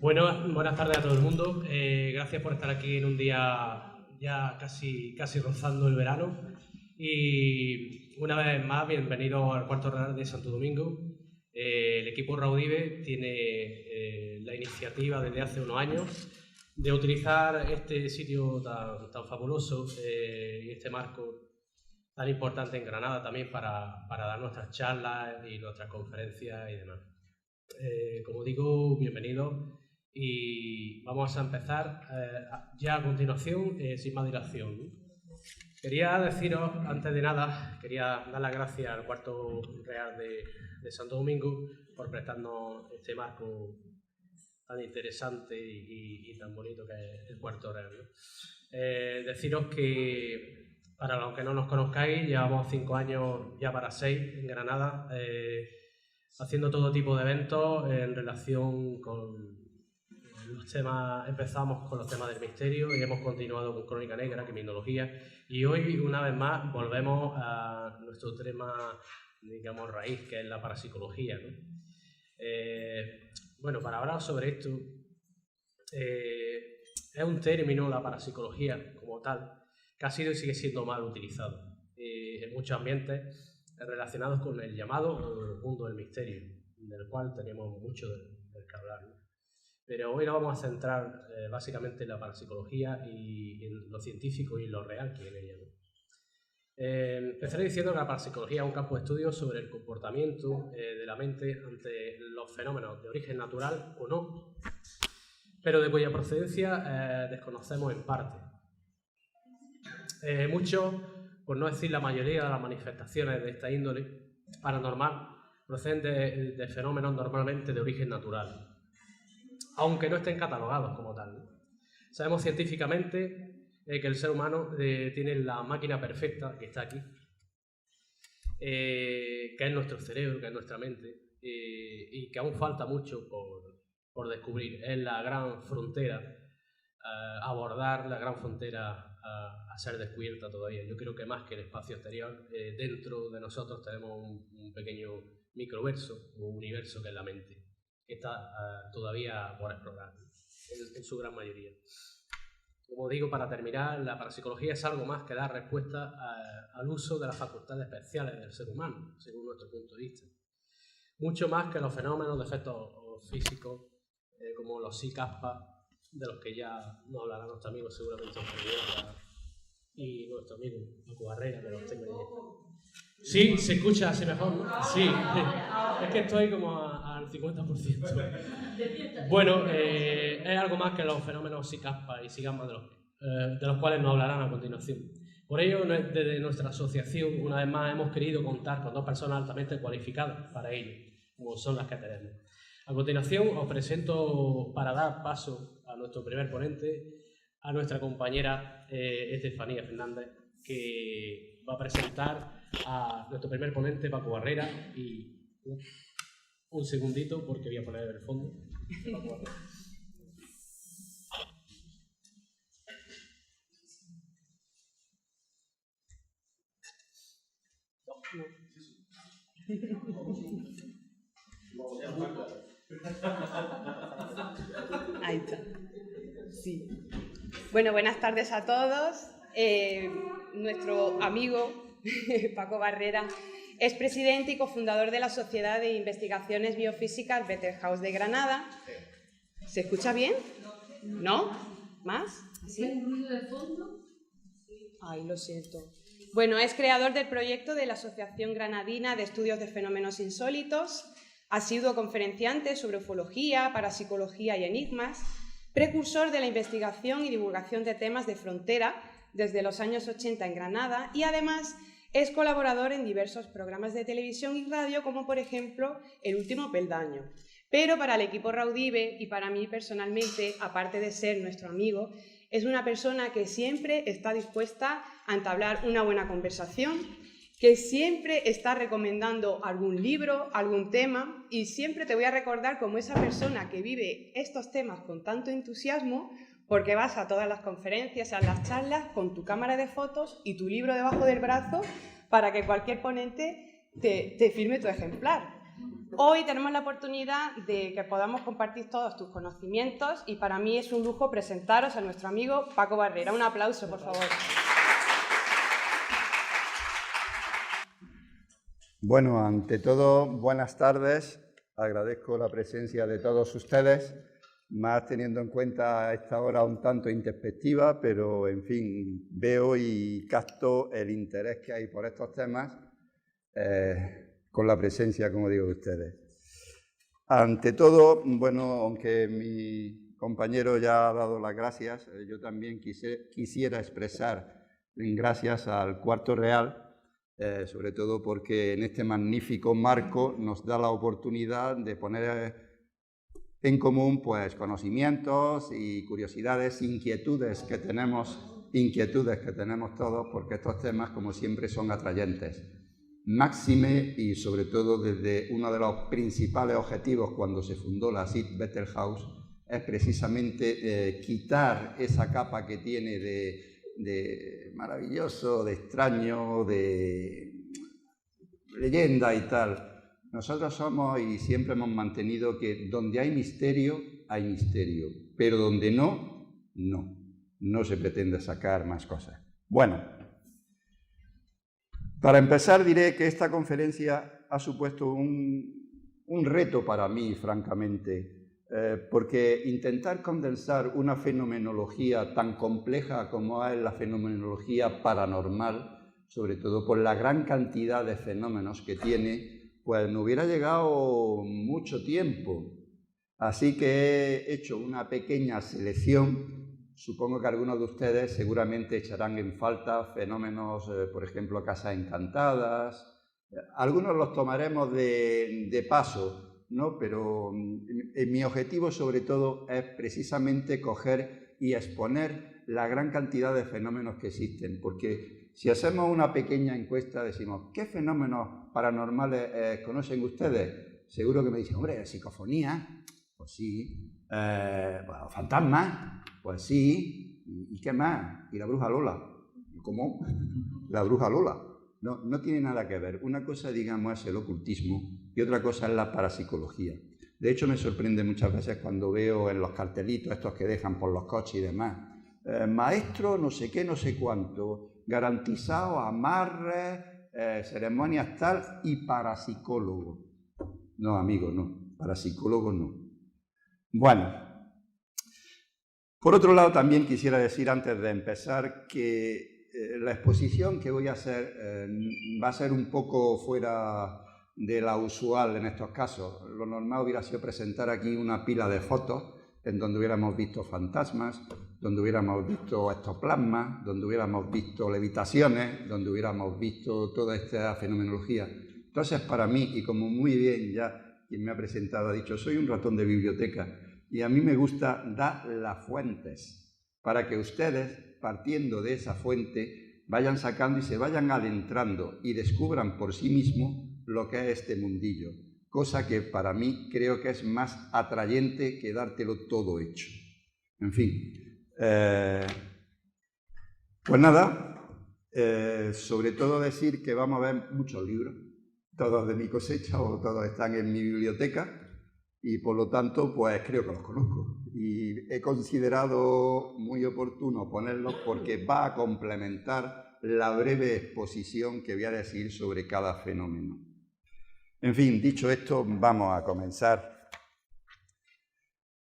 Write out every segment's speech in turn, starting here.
Bueno, buenas tardes a todo el mundo. Gracias por estar aquí en un día ya casi rozando el verano. Y una vez más, bienvenido al Cuarto Real de Santo Domingo. El equipo Raudive tiene la iniciativa desde hace unos años de utilizar este sitio tan fabuloso y este marco tan importante en Granada también para dar nuestras charlas y nuestras conferencias y demás. Como digo, bienvenido y vamos a empezar ya a continuación, sin más dilación. Quería deciros, antes de nada, quería dar las gracias al Cuarto Real de Santo Domingo por prestarnos este marco tan interesante y tan bonito que es el Cuarto Real, ¿no? Deciros que, para los que no nos conozcáis, llevamos 5 años, ya para 6, en Granada, haciendo todo tipo de eventos en relación con los temas. Empezamos con los temas del misterio y hemos continuado con Crónica Negra, criminología, y hoy, una vez más, volvemos a nuestro tema, digamos, raíz, que es la parapsicología, ¿no? Bueno, para hablar sobre esto, es un término, la parapsicología como tal, que ha sido y sigue siendo mal utilizado en muchos ambientes relacionados con el llamado mundo del misterio, del cual tenemos mucho del que hablar, ¿no? Pero hoy nos vamos a centrar básicamente en la parapsicología y en lo científico y lo real que hay en ella, ¿no? Empezaré diciendo que la parapsicología es un campo de estudio sobre el comportamiento de la mente ante los fenómenos de origen natural o no, pero de cuya procedencia desconocemos en parte. Muchos, por no decir la mayoría de las manifestaciones de esta índole paranormal, proceden de fenómenos normalmente de origen natural, aunque no estén catalogados como tal, ¿no? Sabemos científicamente que el ser humano tiene la máquina perfecta que está aquí, que es nuestro cerebro, que es nuestra mente, y que aún falta mucho por descubrir. Es la gran frontera, abordar la gran frontera a ser descubierta todavía. Yo creo que más que el espacio exterior, dentro de nosotros tenemos un pequeño microverso o universo que es la mente, que está todavía por explorar en su gran mayoría. Como digo, para terminar, la parapsicología es algo más que dar respuesta al uso de las facultades especiales del ser humano, según nuestro punto de vista. Mucho más que los fenómenos de efectos físicos, como los psicaspas, de los que ya nos hablará nuestro amigo seguramente y nuestro amigo Paco Barrera, que los tengo ahí. Sí, se escucha así mejor, ¿no? Sí, es que estoy como al 50%. Bueno, es algo más que los fenómenos psicaspa y psigasma de los cuales nos hablarán a continuación. Por ello, desde nuestra asociación, una vez más, hemos querido contar con 2 personas altamente cualificadas para ello, como son las que tenemos. A continuación, os presento, para dar paso a nuestro primer ponente, a nuestra compañera Estefanía Fernández, que va a presentar a nuestro primer ponente, Paco Barrera, y un segundito porque voy a poner el fondo. Ahí está. Sí. Bueno, buenas tardes a todos. Nuestro amigo Paco Barrera es presidente y cofundador de la Sociedad de Investigaciones Biofísicas Better House de Granada. ¿Se escucha bien? ¿No? ¿Más? ¿Sí? ¿Hay ruido de fondo? Ay, lo siento. Bueno, es creador del proyecto de la Asociación Granadina de Estudios de Fenómenos Insólitos, ha sido conferenciante sobre ufología, parapsicología y enigmas, precursor de la investigación y divulgación de temas de frontera desde los años 80 en Granada y además es colaborador en diversos programas de televisión y radio, como por ejemplo El Último Peldaño. Pero para el equipo Raudive y para mí personalmente, aparte de ser nuestro amigo, es una persona que siempre está dispuesta a entablar una buena conversación, que siempre está recomendando algún libro, algún tema, y siempre te voy a recordar como esa persona que vive estos temas con tanto entusiasmo, porque vas a todas las conferencias, a las charlas, con tu cámara de fotos y tu libro debajo del brazo para que cualquier ponente te firme tu ejemplar. Hoy tenemos la oportunidad de que podamos compartir todos tus conocimientos y para mí es un lujo presentaros a nuestro amigo Paco Barrera. Un aplauso, por favor. Bueno, ante todo, buenas tardes. Agradezco la presencia de todos ustedes, más teniendo en cuenta esta hora un tanto introspectiva, pero, en fin, veo y capto el interés que hay por estos temas con la presencia, como digo, de ustedes. Ante todo, bueno, aunque mi compañero ya ha dado las gracias, yo también quisiera expresar gracias al Cuarto Real, sobre todo porque en este magnífico marco nos da la oportunidad de poner en común pues, conocimientos y curiosidades, inquietudes que tenemos todos, porque estos temas, como siempre, son atrayentes. Máxime y, sobre todo, desde uno de los principales objetivos cuando se fundó la SIT Bettelhaus, es precisamente quitar esa capa que tiene de maravilloso, de extraño, de leyenda y tal. Nosotros somos y siempre hemos mantenido que donde hay misterio, pero donde no se pretende sacar más cosas. Bueno, para empezar diré que esta conferencia ha supuesto un reto para mí, francamente, porque intentar condensar una fenomenología tan compleja como es la fenomenología paranormal, sobre todo por la gran cantidad de fenómenos que tiene, pues me hubiera llegado mucho tiempo. Así que he hecho una pequeña selección. Supongo que algunos de ustedes seguramente echarán en falta fenómenos, por ejemplo, casas encantadas. Algunos los tomaremos de paso, ¿no? Pero mi objetivo sobre todo es precisamente coger y exponer la gran cantidad de fenómenos que existen, porque si hacemos una pequeña encuesta decimos ¿qué fenómenos paranormales conocen ustedes? Seguro que me dicen, hombre, psicofonía, pues sí, bueno, fantasmas, pues sí, ¿y qué más? ¿Y la bruja Lola? ¿Cómo? La bruja Lola. No tiene nada que ver. Una cosa, digamos, es el ocultismo y otra cosa es la parapsicología. De hecho, me sorprende muchas veces cuando veo en los cartelitos estos que dejan por los coches y demás, maestro no sé qué, no sé cuánto, garantizado, amarres, ceremonias tal y parapsicólogo. No, amigo, no. Parapsicólogo no. Bueno, por otro lado, también quisiera decir antes de empezar que la exposición que voy a hacer va a ser un poco fuera de la usual en estos casos. Lo normal hubiera sido presentar aquí una pila de fotos en donde hubiéramos visto fantasmas, donde hubiéramos visto ectoplasmas, donde hubiéramos visto levitaciones, donde hubiéramos visto toda esta fenomenología. Entonces, para mí, y como muy bien ya quien me ha presentado ha dicho, soy un ratón de biblioteca y a mí me gusta dar las fuentes para que ustedes, partiendo de esa fuente, vayan sacando y se vayan adentrando y descubran por sí mismos lo que es este mundillo, cosa que para mí creo que es más atrayente que dártelo todo hecho. En fin, pues nada, sobre todo decir que vamos a ver muchos libros, todos de mi cosecha o todos están en mi biblioteca y por lo tanto pues creo que los conozco y he considerado muy oportuno ponerlos porque va a complementar la breve exposición que voy a decir sobre cada fenómeno. En fin, dicho esto, vamos a comenzar.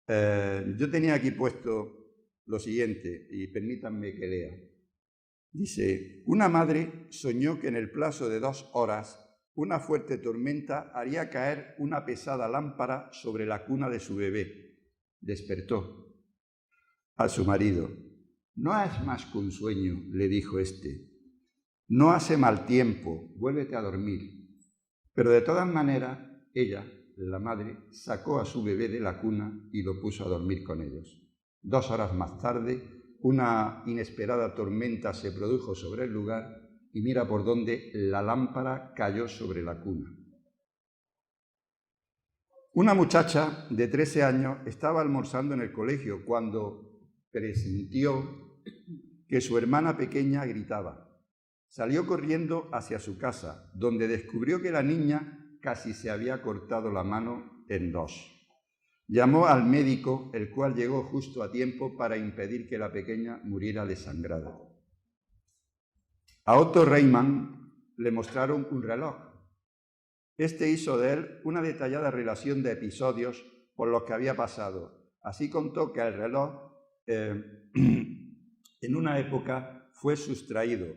Yo tenía aquí puesto lo siguiente, y permítanme que lea. Dice, una madre soñó que en el plazo de 2 horas una fuerte tormenta haría caer una pesada lámpara sobre la cuna de su bebé. Despertó a su marido. No es más que un sueño, le dijo éste. No hace mal tiempo, vuélvete a dormir. Pero de todas maneras, ella, la madre, sacó a su bebé de la cuna y lo puso a dormir con ellos. 2 horas más tarde, una inesperada tormenta se produjo sobre el lugar y mira por dónde la lámpara cayó sobre la cuna. Una muchacha de 13 años estaba almorzando en el colegio cuando presintió que su hermana pequeña gritaba. Salió corriendo hacia su casa, donde descubrió que la niña casi se había cortado la mano en dos. Llamó al médico, el cual llegó justo a tiempo para impedir que la pequeña muriera desangrada. A Otto Reimann le mostraron un reloj. Este hizo de él una detallada relación de episodios por los que había pasado. Así contó que el reloj en una época fue sustraído,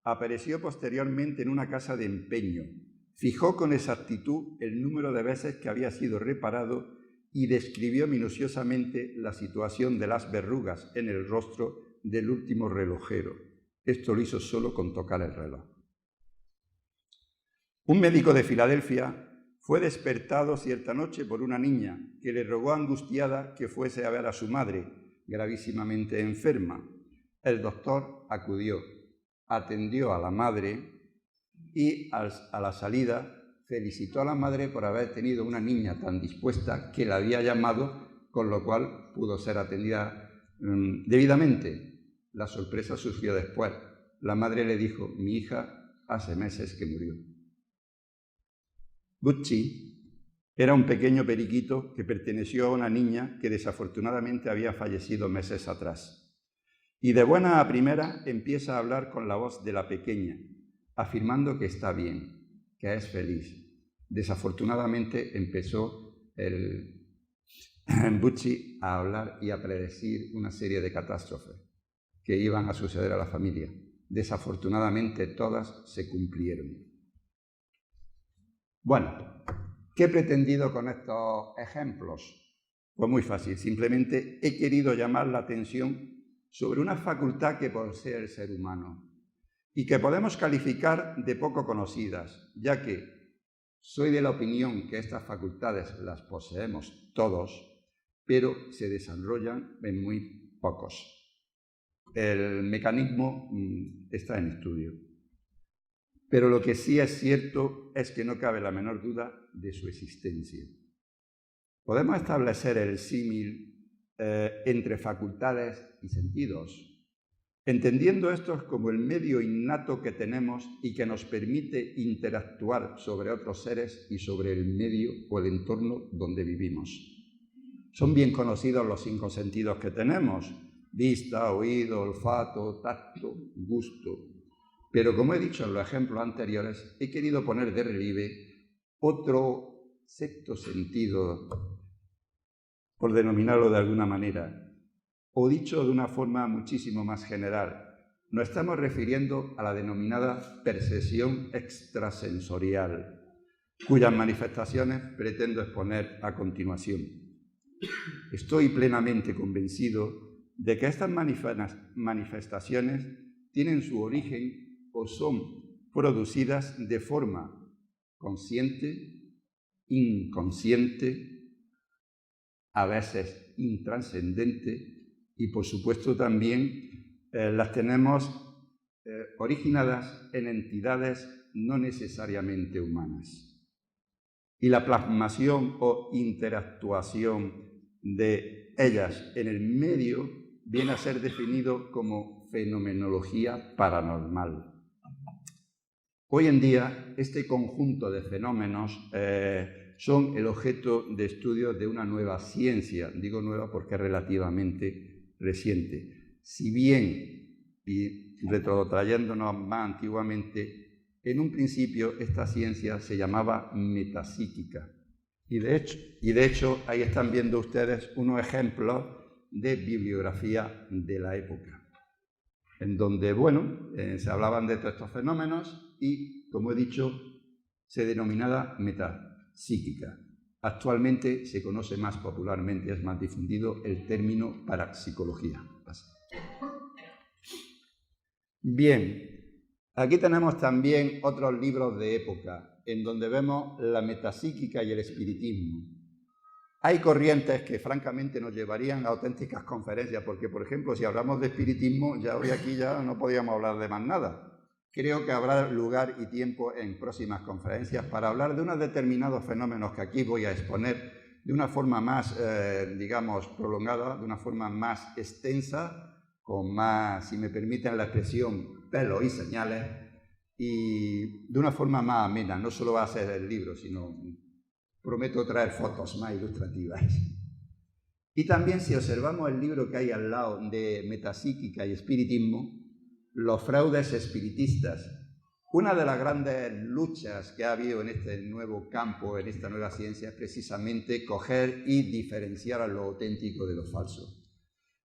apareció posteriormente en una casa de empeño, fijó con exactitud el número de veces que había sido reparado y describió minuciosamente la situación de las verrugas en el rostro del último relojero. Esto lo hizo solo con tocar el reloj. Un médico de Filadelfia fue despertado cierta noche por una niña que le rogó angustiada que fuese a ver a su madre, gravísimamente enferma. El doctor acudió, atendió a la madre y a la salida felicitó a la madre por haber tenido una niña tan dispuesta que la había llamado, con lo cual pudo ser atendida debidamente. La sorpresa surgió después. La madre le dijo: mi hija hace meses que murió. Gucci era un pequeño periquito que perteneció a una niña que desafortunadamente había fallecido meses atrás. Y de buena a primera empieza a hablar con la voz de la pequeña, afirmando que está bien, que es feliz. Desafortunadamente empezó Gucci a hablar y a predecir una serie de catástrofes que iban a suceder a la familia. Desafortunadamente todas se cumplieron. Bueno, ¿qué he pretendido con estos ejemplos? Pues muy fácil, simplemente he querido llamar la atención sobre una facultad que posee el ser humano y que podemos calificar de poco conocidas, ya que soy de la opinión que estas facultades las poseemos todos, pero se desarrollan en muy pocos. El mecanismo está en estudio. Pero lo que sí es cierto es que no cabe la menor duda de su existencia. Podemos establecer el símil entre facultades y sentidos, entendiendo estos como el medio innato que tenemos y que nos permite interactuar sobre otros seres y sobre el medio o el entorno donde vivimos. Son bien conocidos los 5 sentidos que tenemos: vista, oído, olfato, tacto, gusto. Pero como he dicho en los ejemplos anteriores, he querido poner de relieve otro 6º sentido, por denominarlo de alguna manera, o dicho de una forma muchísimo más general. Nos estamos refiriendo a la denominada percepción extrasensorial, cuyas manifestaciones pretendo exponer a continuación. Estoy plenamente convencido de que estas manifestaciones tienen su origen o son producidas de forma consciente, inconsciente, a veces intrascendente, y por supuesto también las tenemos originadas en entidades no necesariamente humanas. Y la plasmación o interactuación de ellas en el medio viene a ser definido como fenomenología paranormal. Hoy en día, este conjunto de fenómenos son el objeto de estudio de una nueva ciencia. Digo nueva porque es relativamente reciente. Si bien, y retrotrayéndonos más antiguamente, en un principio esta ciencia se llamaba metapsíquica. Y de hecho, ahí están viendo ustedes unos ejemplos de bibliografía de la época, en donde, se hablaban de todos estos fenómenos y, como he dicho, se denominaba metapsíquica. Actualmente se conoce más popularmente, es más difundido el término parapsicología. Bien, aquí tenemos también otros libros de época, en donde vemos la metapsíquica y el espiritismo. Hay corrientes que francamente nos llevarían a auténticas conferencias, porque, por ejemplo, si hablamos de espiritismo, ya hoy aquí ya no podíamos hablar de más nada. Creo que habrá lugar y tiempo en próximas conferencias para hablar de unos determinados fenómenos que aquí voy a exponer de una forma más, digamos, prolongada, de una forma más extensa, con más, si me permiten la expresión, pelos y señales, y de una forma más amena. No solo va a ser el libro, sino prometo traer fotos más ilustrativas. Y también, si observamos el libro que hay al lado de Metapsíquica y Espiritismo, los fraudes espiritistas. Una de las grandes luchas que ha habido en este nuevo campo, en esta nueva ciencia, es precisamente coger y diferenciar a lo auténtico de lo falso.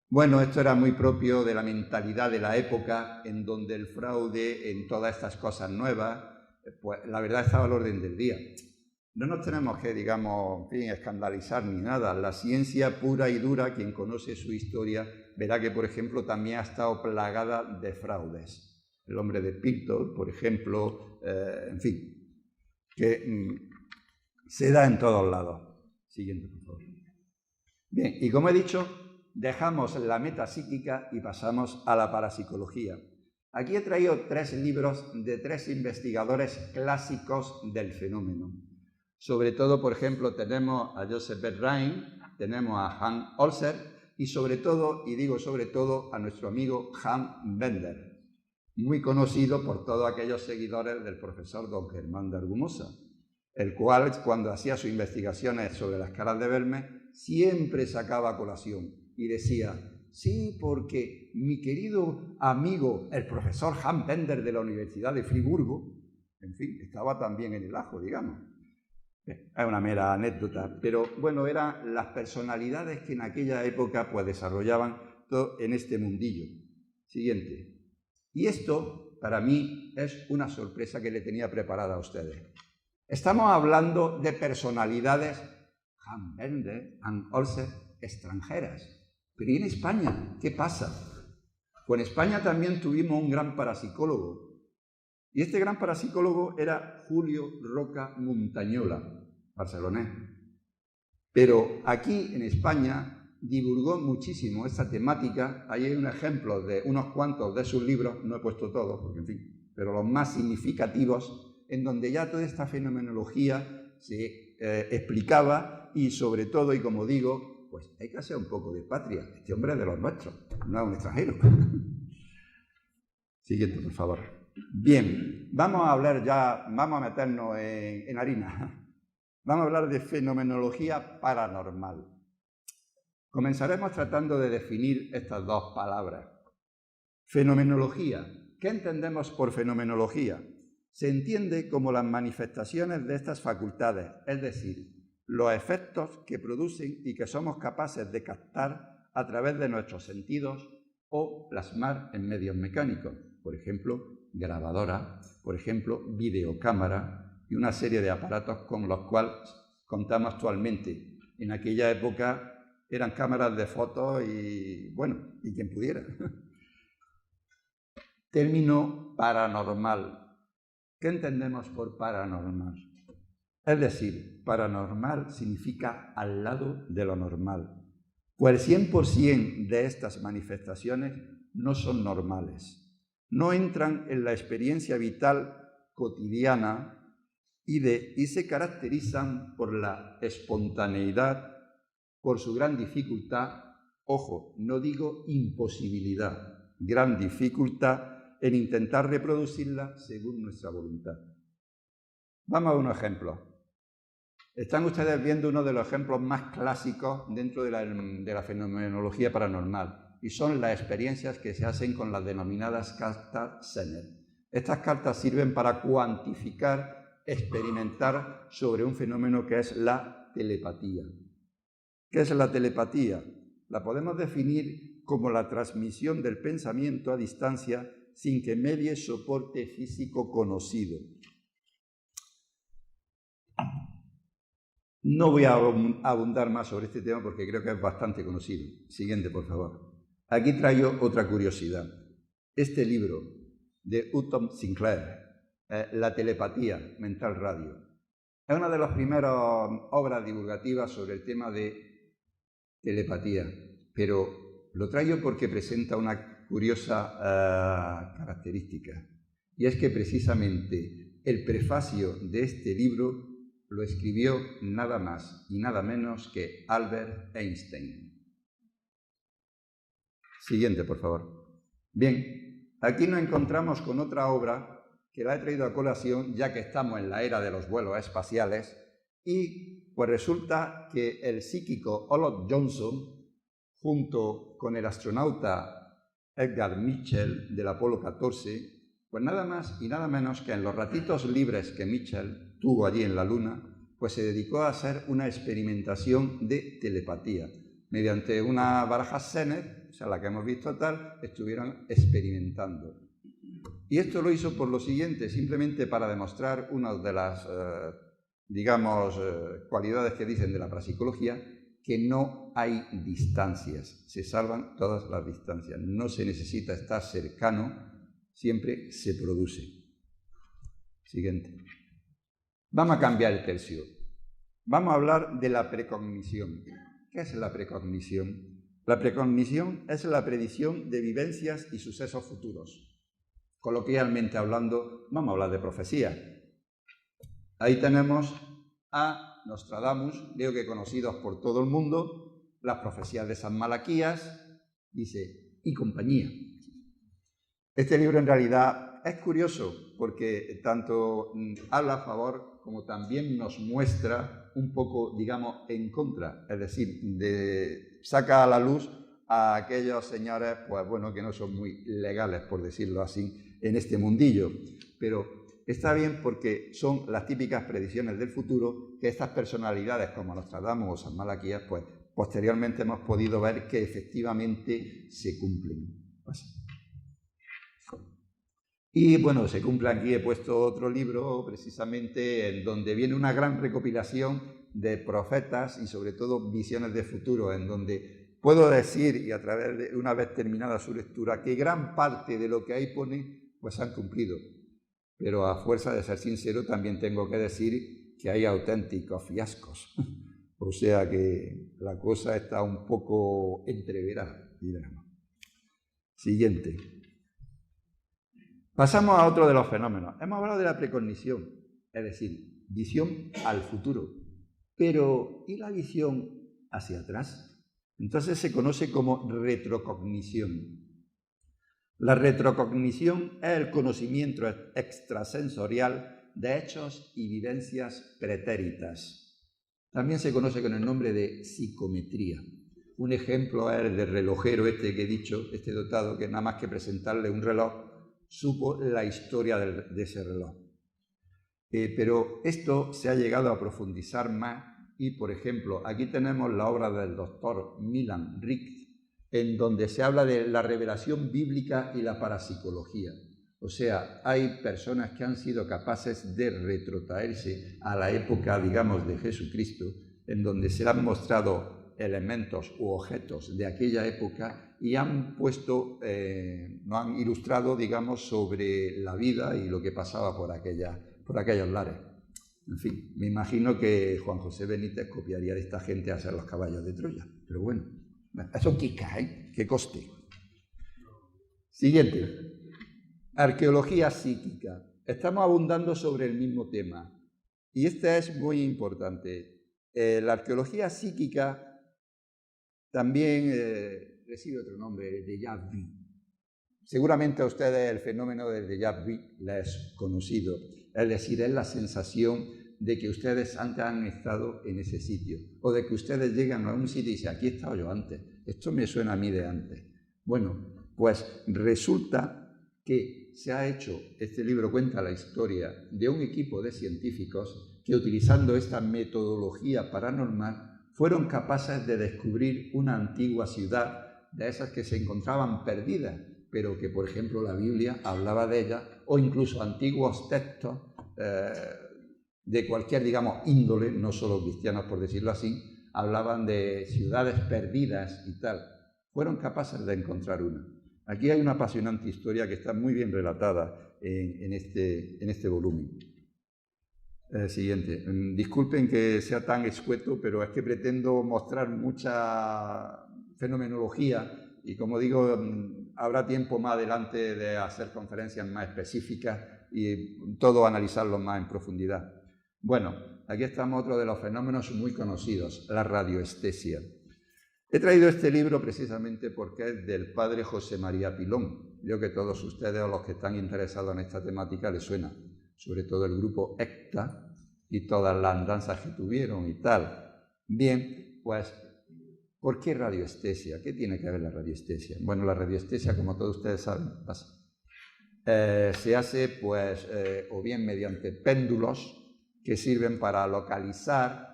Bueno, esto era muy propio de la mentalidad de la época, en donde el fraude en todas estas cosas nuevas, pues la verdad estaba al orden del día. No nos tenemos que, digamos, en fin, escandalizar ni nada. La ciencia pura y dura, quien conoce su historia, verá que, por ejemplo, también ha estado plagada de fraudes. El hombre de Piltdown, por ejemplo, en fin, que se da en todos lados. Siguiente, por favor. Bien, y como he dicho, dejamos la metapsíquica y pasamos a la parapsicología. Aquí he traído 3 libros de 3 investigadores clásicos del fenómeno. Sobre todo, por ejemplo, tenemos a Joseph Bernheim, tenemos a Hans Holzer y sobre todo, y digo sobre todo, a nuestro amigo Hans Bender, muy conocido por todos aquellos seguidores del profesor don Germán de Argumosa, el cual, cuando hacía sus investigaciones sobre las caras de Vermes, siempre sacaba a colación y decía: sí, porque mi querido amigo, el profesor Hans Bender de la Universidad de Friburgo, en fin, estaba también en el ajo, digamos. Es una mera anécdota, pero bueno, eran las personalidades que en aquella época pues desarrollaban todo en este mundillo. Siguiente. Y esto, para mí, es una sorpresa que le tenía preparada a ustedes. Estamos hablando de personalidades, Hans Bender, Hans Holzer, extranjeras. Pero ¿y en España? ¿Qué pasa? Pues en España también tuvimos un gran parapsicólogo. Y este gran parapsicólogo era Julio Roca Montañola, barcelonés. Pero aquí en España divulgó muchísimo esta temática. Ahí hay un ejemplo de unos cuantos de sus libros, no he puesto todos, porque en fin, pero los más significativos, en donde ya toda esta fenomenología se explicaba y sobre todo, y como digo, pues hay que hacer un poco de patria. Este hombre es de los nuestros, no es un extranjero. Siguiente, por favor. Bien, vamos a hablar ya, vamos a meternos en harina. Vamos a hablar de fenomenología paranormal. Comenzaremos tratando de definir estas 2 palabras. Fenomenología. ¿Qué entendemos por fenomenología? Se entiende como las manifestaciones de estas facultades, es decir, los efectos que producen y que somos capaces de captar a través de nuestros sentidos o plasmar en medios mecánicos, por ejemplo, grabadora, por ejemplo, videocámara y una serie de aparatos con los cuales contamos actualmente. En aquella época eran cámaras de fotos y, bueno, y quien pudiera. Término paranormal. ¿Qué entendemos por paranormal? Es decir, paranormal significa al lado de lo normal. Pues el 100% de estas manifestaciones no son normales. No entran en la experiencia vital cotidiana y se caracterizan por la espontaneidad, por su gran dificultad, ojo, no digo imposibilidad, gran dificultad en intentar reproducirla según nuestra voluntad. Vamos a unos ejemplos. Están ustedes viendo uno de los ejemplos más clásicos dentro de la fenomenología paranormal, y son las experiencias que se hacen con las denominadas cartas Zener. Estas cartas sirven para cuantificar, experimentar sobre un fenómeno que es la telepatía. ¿Qué es la telepatía? La podemos definir como la transmisión del pensamiento a distancia sin que medie soporte físico conocido. No voy a abundar más sobre este tema porque creo que es bastante conocido. Siguiente, por favor. Aquí traigo otra curiosidad. Este libro de Upton Sinclair, La telepatía, Mental Radio, es una de las primeras obras divulgativas sobre el tema de telepatía, pero lo traigo porque presenta una curiosa característica, y es que precisamente el prefacio de este libro lo escribió nada más y nada menos que Albert Einstein. Siguiente, por favor. Bien, aquí nos encontramos con otra obra que la he traído a colación ya que estamos en la era de los vuelos espaciales y pues resulta que el psíquico Olaf Johnson, junto con el astronauta Edgar Mitchell del Apolo 14, pues nada más y nada menos que en los ratitos libres que Mitchell tuvo allí en la Luna, pues se dedicó a hacer una experimentación de telepatía. Mediante una baraja Zener, o sea, la que hemos visto tal, estuvieron experimentando. Y esto lo hizo por lo siguiente, simplemente para demostrar una de las, cualidades que dicen de la parapsicología, que no hay distancias, se salvan todas las distancias, no se necesita estar cercano, siempre se produce. Siguiente. Vamos a cambiar el tercio. Vamos a hablar de la precognición. ¿Qué es la precognición? La precognición es la predicción de vivencias y sucesos futuros. Coloquialmente hablando, vamos a hablar de profecía. Ahí tenemos a Nostradamus, veo que conocidos por todo el mundo, las profecías de San Malaquías, dice, y compañía. Este libro en realidad es curioso porque tanto habla a favor como también nos muestra un poco, digamos, en contra, es decir, saca a la luz a aquellos señores, pues bueno, que no son muy legales, por decirlo así, en este mundillo, pero está bien porque son las típicas predicciones del futuro que estas personalidades como Nostradamus o San Malaquías, pues posteriormente hemos podido ver que efectivamente se cumplen. Y bueno, se cumple aquí, he puesto otro libro precisamente en donde viene una gran recopilación de profetas y sobre todo visiones de futuro, en donde puedo decir, y a través de una vez terminada su lectura, que gran parte de lo que ahí pone, pues han cumplido. Pero a fuerza de ser sincero también tengo que decir que hay auténticos fiascos. O sea que la cosa está un poco entreverada, digamos. Siguiente. Pasamos a otro de los fenómenos. Hemos hablado de la precognición, es decir, visión al futuro. Pero, ¿y la visión hacia atrás? Entonces se conoce como retrocognición. La retrocognición es el conocimiento extrasensorial de hechos y vivencias pretéritas. También se conoce con el nombre de psicometría. Un ejemplo es el del relojero este que he dicho, este dotado, que nada más que presentarle un reloj, supo la historia de ese reloj. Pero esto se ha llegado a profundizar más y, por ejemplo, aquí tenemos la obra del doctor Milan Rik, en donde se habla de la revelación bíblica y la parapsicología. O sea, hay personas que han sido capaces de retrotraerse a la época, digamos, de Jesucristo, en donde se han mostrado elementos u objetos de aquella época y han puesto, nos han ilustrado, digamos, sobre la vida y lo que pasaba por aquellos lares. En fin, me imagino que Juan José Benítez copiaría de esta gente a hacer los caballos de Troya, pero bueno, eso que cae, que coste. Siguiente. Arqueología psíquica. Estamos abundando sobre el mismo tema y este es muy importante. La arqueología psíquica también recibe otro nombre, el déjà vu. Seguramente a ustedes el fenómeno del déjà vu les es conocido, es decir, es la sensación de que ustedes antes han estado en ese sitio, o de que ustedes llegan a un sitio y dicen, aquí he estado yo antes, esto me suena a mí de antes. Bueno, pues resulta que se ha hecho, este libro cuenta la historia de un equipo de científicos que utilizando esta metodología paranormal fueron capaces de descubrir una antigua ciudad, de esas que se encontraban perdidas, pero que, por ejemplo, la Biblia hablaba de ellas, o incluso antiguos textos de cualquier, digamos, índole, no solo cristianos, por decirlo así, hablaban de ciudades perdidas y tal. Fueron capaces de encontrar una. Aquí hay una apasionante historia que está muy bien relatada en este volumen. Siguiente. Disculpen que sea tan escueto, pero es que pretendo mostrar mucha fenomenología y, como digo, habrá tiempo más adelante de hacer conferencias más específicas y todo analizarlo más en profundidad. Bueno, aquí estamos otro de los fenómenos muy conocidos, la radioestesia. He traído este libro precisamente porque es del padre José María Pilón. yo que todos ustedes o los que están interesados en esta temática les suena, sobre todo el grupo ECTA y todas las andanzas que tuvieron y tal. Bien, pues, ¿por qué radioestesia? ¿Qué tiene que ver la radioestesia? Bueno, la radioestesia, como todos ustedes saben, se hace pues o bien mediante péndulos que sirven para localizar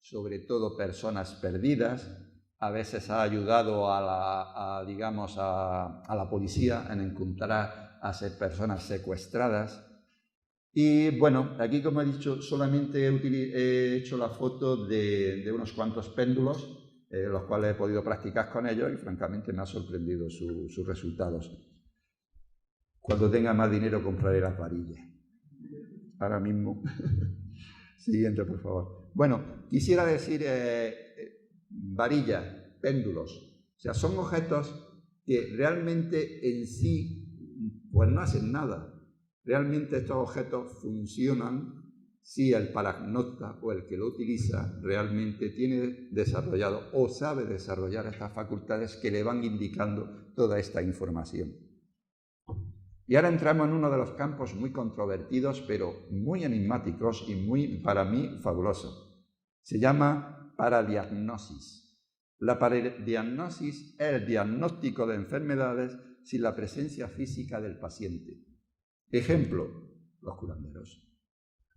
sobre todo personas perdidas. A veces ha ayudado a la policía en encontrar a personas secuestradas. Y bueno, aquí, como he dicho, solamente he hecho la foto de unos cuantos péndulos, los cuales he podido practicar con ellos y francamente me ha sorprendido sus resultados. Cuando tenga más dinero compraré las varillas. Ahora mismo. Siguiente, por favor. Bueno, quisiera decir varillas, péndulos. O sea, son objetos que realmente en sí pues no hacen nada. Realmente estos objetos funcionan si el paragnota o el que lo utiliza realmente tiene desarrollado o sabe desarrollar estas facultades que le van indicando toda esta información. Y ahora entramos en uno de los campos muy controvertidos, pero muy enigmáticos y muy, para mí, fabulosos. Se llama paradiagnosis. La paradiagnosis es el diagnóstico de enfermedades sin la presencia física del paciente. Ejemplo, los curanderos.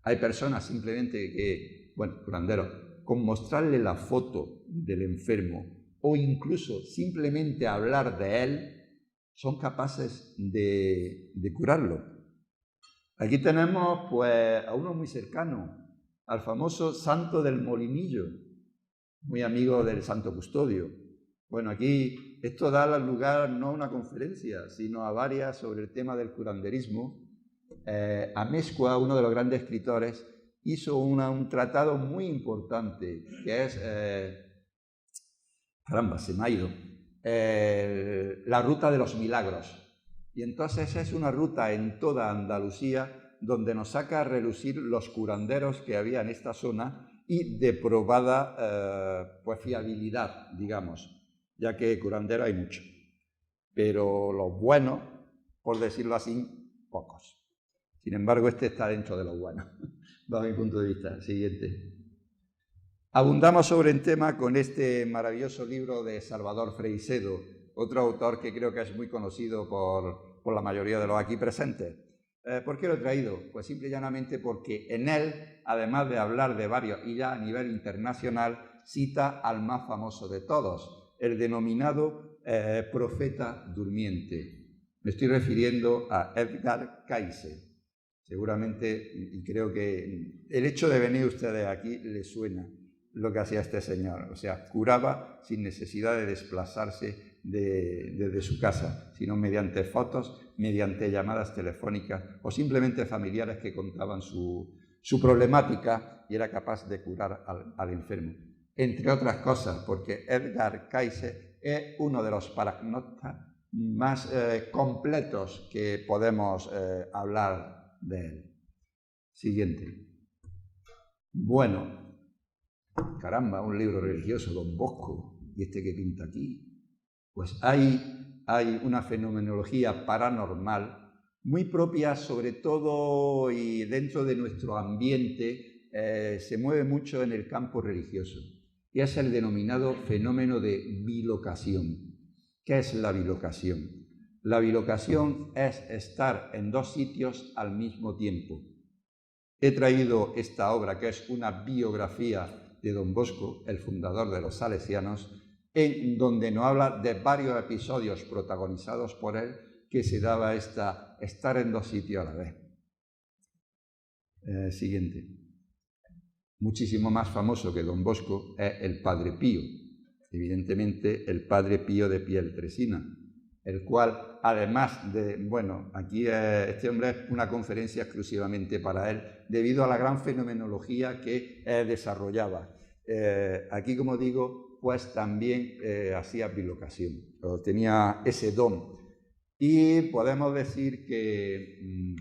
Hay personas simplemente que, bueno, curanderos, con mostrarle la foto del enfermo o incluso simplemente hablar de él, son capaces de curarlo. Aquí tenemos pues a uno muy cercano, al famoso Santo del Molinillo, muy amigo del Santo Custodio. Bueno, aquí esto da lugar no a una conferencia, sino a varias sobre el tema del curanderismo. Amezcua, uno de los grandes escritores, hizo un tratado muy importante, que es, caramba, se me ha ido, la ruta de los milagros. Y entonces es una ruta en toda Andalucía donde nos saca a relucir los curanderos que había en esta zona y de probada pues fiabilidad, digamos, ya que curanderos hay muchos, pero los buenos, por decirlo así, pocos. Sin embargo, este está dentro de los buenos, bajo mi punto de vista. Siguiente. Abundamos sobre el tema con este maravilloso libro de Salvador Freixedo, otro autor que creo que es muy conocido por la mayoría de los aquí presentes. ¿Por qué lo he traído? Pues simple y llanamente porque en él, además de hablar de varios, y ya a nivel internacional, cita al más famoso de todos, el denominado profeta durmiente. Me estoy refiriendo a Edgar Cayce. Seguramente, y creo que el hecho de venir ustedes aquí les suena lo que hacía este señor. O sea, curaba sin necesidad de desplazarse desde su casa, sino mediante fotos, mediante llamadas telefónicas o simplemente familiares que contaban su problemática y era capaz de curar al enfermo. Entre otras cosas, porque Edgar Cayce es uno de los paragnotas más completos que podemos hablar de él. Siguiente. Bueno, caramba, un libro religioso, Don Bosco, y este que pinta aquí. Pues hay una fenomenología paranormal muy propia, sobre todo y dentro de nuestro ambiente, se mueve mucho en el campo religioso, y es el denominado fenómeno de bilocación. ¿Qué es la bilocación? La bilocación es estar en dos sitios al mismo tiempo. He traído esta obra, que es una biografía de Don Bosco, el fundador de los salesianos, en donde nos habla de varios episodios protagonizados por él que se daba estar en dos sitios a la vez. Siguiente. Muchísimo más famoso que Don Bosco es el Padre Pío, evidentemente el Padre Pío de Pietrelcina, el cual, además de, bueno, aquí este hombre es una conferencia exclusivamente para él, debido a la gran fenomenología que desarrollaba. Aquí, como digo, pues también hacía bilocación, tenía ese don. Y podemos decir que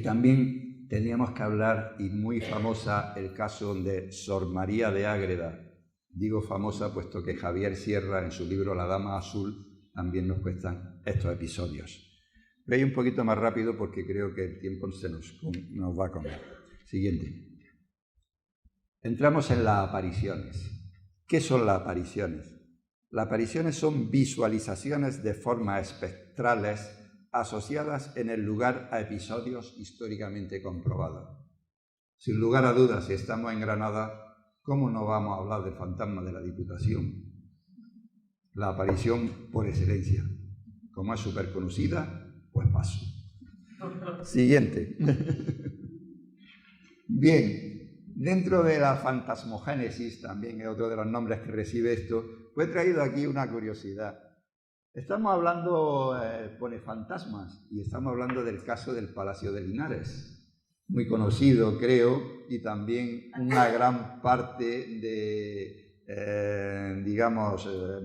también teníamos que hablar, y muy famosa, el caso de Sor María de Ágreda. Digo famosa puesto que Javier Sierra, en su libro La Dama Azul, también nos cuestan estos episodios. Voy a ir un poquito más rápido porque creo que el tiempo se nos va a comer. Siguiente. Entramos en las apariciones. ¿Qué son las apariciones? Las apariciones son visualizaciones de formas espectrales asociadas en el lugar a episodios históricamente comprobados. Sin lugar a dudas, si estamos en Granada, ¿cómo no vamos a hablar del fantasma de la Diputación? La aparición por excelencia. Como es súper conocida, pues paso. Siguiente. Bien, dentro de la fantasmogénesis, también es otro de los nombres que recibe esto, pues he traído aquí una curiosidad. Estamos hablando, pone fantasmas, y estamos hablando del caso del Palacio de Linares. Muy conocido, creo, y también una gran parte de,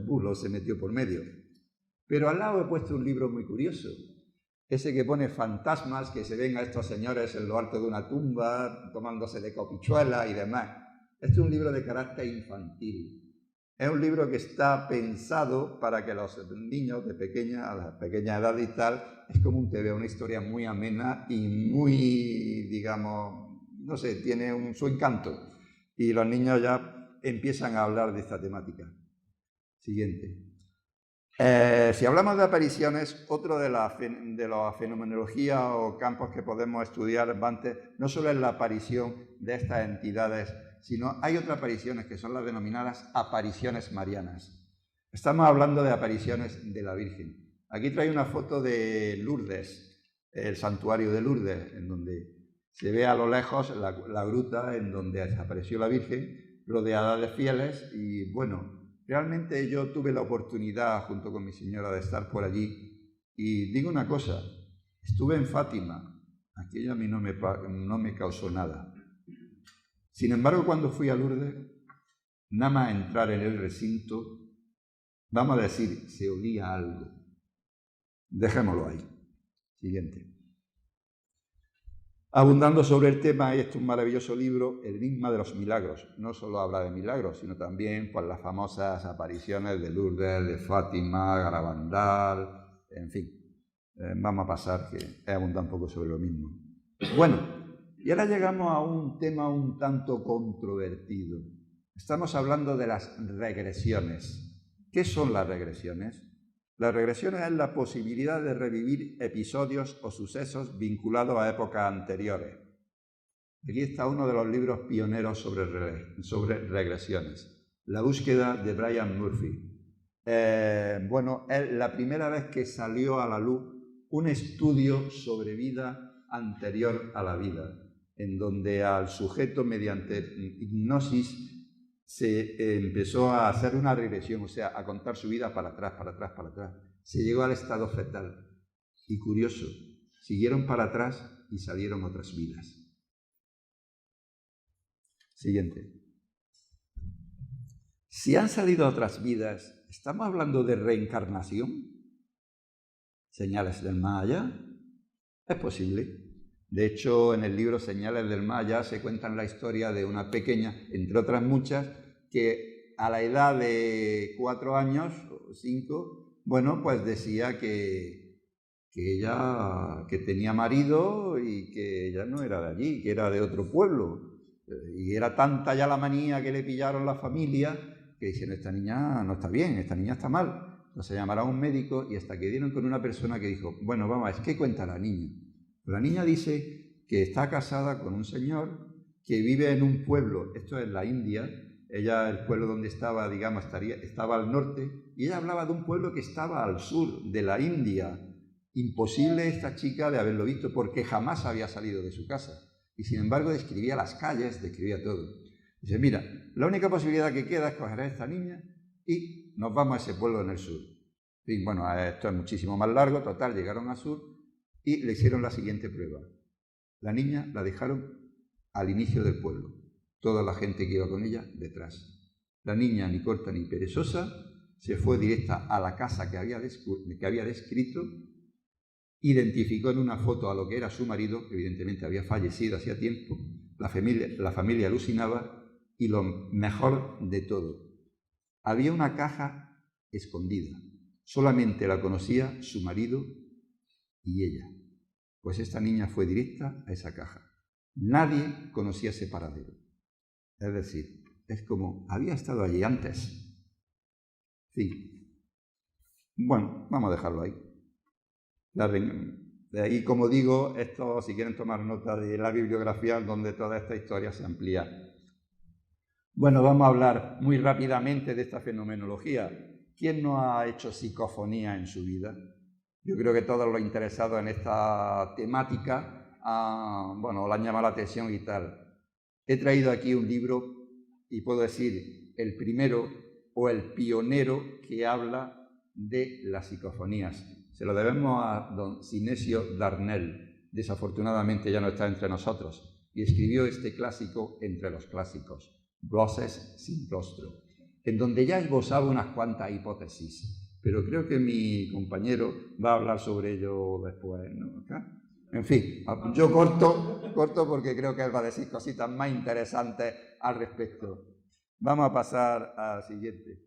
bulos se metió por medio. Pero al lado he puesto un libro muy curioso, ese que pone fantasmas, que se ven a estos señores en lo alto de una tumba, tomándose de copichuela y demás. Este es un libro de carácter infantil. Es un libro que está pensado para que los niños de a la pequeña edad y tal, es como un TV, una historia muy amena y muy, digamos, no sé, tiene su encanto. Y los niños ya empiezan a hablar de esta temática. Siguiente. Si hablamos de apariciones, otro de la fenomenología o campos que podemos estudiar antes, no solo es la aparición de estas entidades, sino hay otras apariciones que son las denominadas apariciones marianas. Estamos hablando de apariciones de la Virgen. Aquí traigo una foto de Lourdes, el santuario de Lourdes, en donde se ve a lo lejos la gruta en donde apareció la Virgen, rodeada de fieles y bueno, realmente yo tuve la oportunidad, junto con mi señora, de estar por allí. Y digo una cosa, estuve en Fátima, aquello a mí no me causó nada. Sin embargo, cuando fui a Lourdes, nada más entrar en el recinto, vamos a decir, se olía algo. Dejémoslo ahí. Siguiente. Abundando sobre el tema, este es un maravilloso libro, El enigma de los milagros. No solo habla de milagros, sino también por las famosas apariciones de Lourdes, de Fátima, Garabandal, en fin. Vamos a pasar, que he abundado un poco sobre lo mismo. Bueno, y ahora llegamos a un tema un tanto controvertido. Estamos hablando de las regresiones. ¿Qué son las regresiones? Las regresiones es la posibilidad de revivir episodios o sucesos vinculados a épocas anteriores. Aquí está uno de los libros pioneros sobre regresiones. La búsqueda de Brian Murphy. Bueno, es la primera vez que salió a la luz un estudio sobre vida anterior a la vida, en donde al sujeto, mediante hipnosis, se empezó a hacer una regresión, o sea, a contar su vida para atrás, para atrás, para atrás. Se llegó al estado fetal. Y curioso, siguieron para atrás y salieron otras vidas. Siguiente. Si han salido otras vidas, ¿estamos hablando de reencarnación? ¿Señales del más allá? Es posible. De hecho, en el libro Señales del Más Allá se cuentan la historia de una pequeña, entre otras muchas, que a la edad de 4 años o 5, bueno, pues decía que ella tenía marido y que ella no era de allí, que era de otro pueblo. Y era tanta ya la manía que le pillaron la familia que dijeron, esta niña no está bien, esta niña está mal. Entonces llamaron a un médico y hasta que dieron con una persona que dijo, bueno, vamos, ¿qué cuenta la niña? La niña dice que está casada con un señor que vive en un pueblo, esto es la India, ella, el pueblo donde estaba, digamos, estaba al norte, y ella hablaba de un pueblo que estaba al sur de la India. Imposible esta chica de haberlo visto porque jamás había salido de su casa. Y sin embargo describía las calles, describía todo. Dice, mira, la única posibilidad que queda es coger a esta niña y nos vamos a ese pueblo en el sur. Y bueno, esto es muchísimo más largo, total, llegaron al sur y le hicieron la siguiente prueba. La niña la dejaron al inicio del pueblo, toda la gente que iba con ella detrás. La niña, ni corta ni perezosa, se fue directa a la casa que había descrito, identificó en una foto a lo que era su marido, que evidentemente había fallecido hacía tiempo, la familia alucinaba y lo mejor de todo, había una caja escondida. Solamente la conocía su marido y ella. Pues esta niña fue directa a esa caja. Nadie conocía ese paradero. Es decir, es como, había estado allí antes. Sí. Bueno, vamos a dejarlo ahí. De ahí, como digo, esto, si quieren tomar nota de la bibliografía donde toda esta historia se amplía. Bueno, vamos a hablar muy rápidamente de esta fenomenología. ¿Quién no ha hecho psicofonía en su vida? Yo creo que todos los interesados en esta temática, bueno, le han llamado la atención y tal. He traído aquí un libro, y puedo decir el primero o el pionero que habla de las psicofonías. Se lo debemos a don Sinesio Darnell. Desafortunadamente ya no está entre nosotros, y escribió este clásico entre los clásicos, Voces sin rostro, en donde ya esbozaba unas cuantas hipótesis, pero creo que mi compañero va a hablar sobre ello después, ¿no? En fin, yo corto porque creo que él va a decir cositas más interesantes al respecto. Vamos a pasar al siguiente.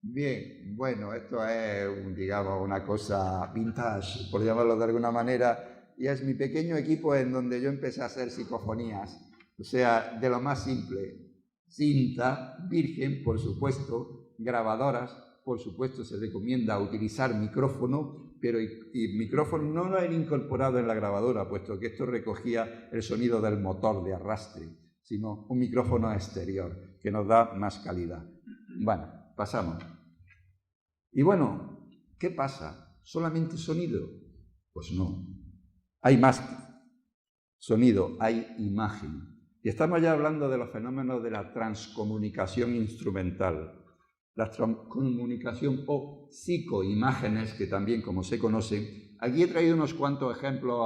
Bien, bueno, esto es, digamos, una cosa vintage, por llamarlo de alguna manera, y es mi pequeño equipo en donde yo empecé a hacer psicofonías. O sea, de lo más simple, cinta, virgen, por supuesto, grabadoras, por supuesto se recomienda utilizar micrófono, pero y micrófono no lo han incorporado en la grabadora, puesto que esto recogía el sonido del motor de arrastre, sino un micrófono exterior, que nos da más calidad. Bueno, pasamos. Y bueno, ¿qué pasa? ¿Solamente sonido? Pues no. Hay más sonido, hay imagen. Y estamos ya hablando de los fenómenos de la transcomunicación instrumental. La transcomunicación o psicoimágenes, que también como se conocen. Aquí he traído unos cuantos ejemplos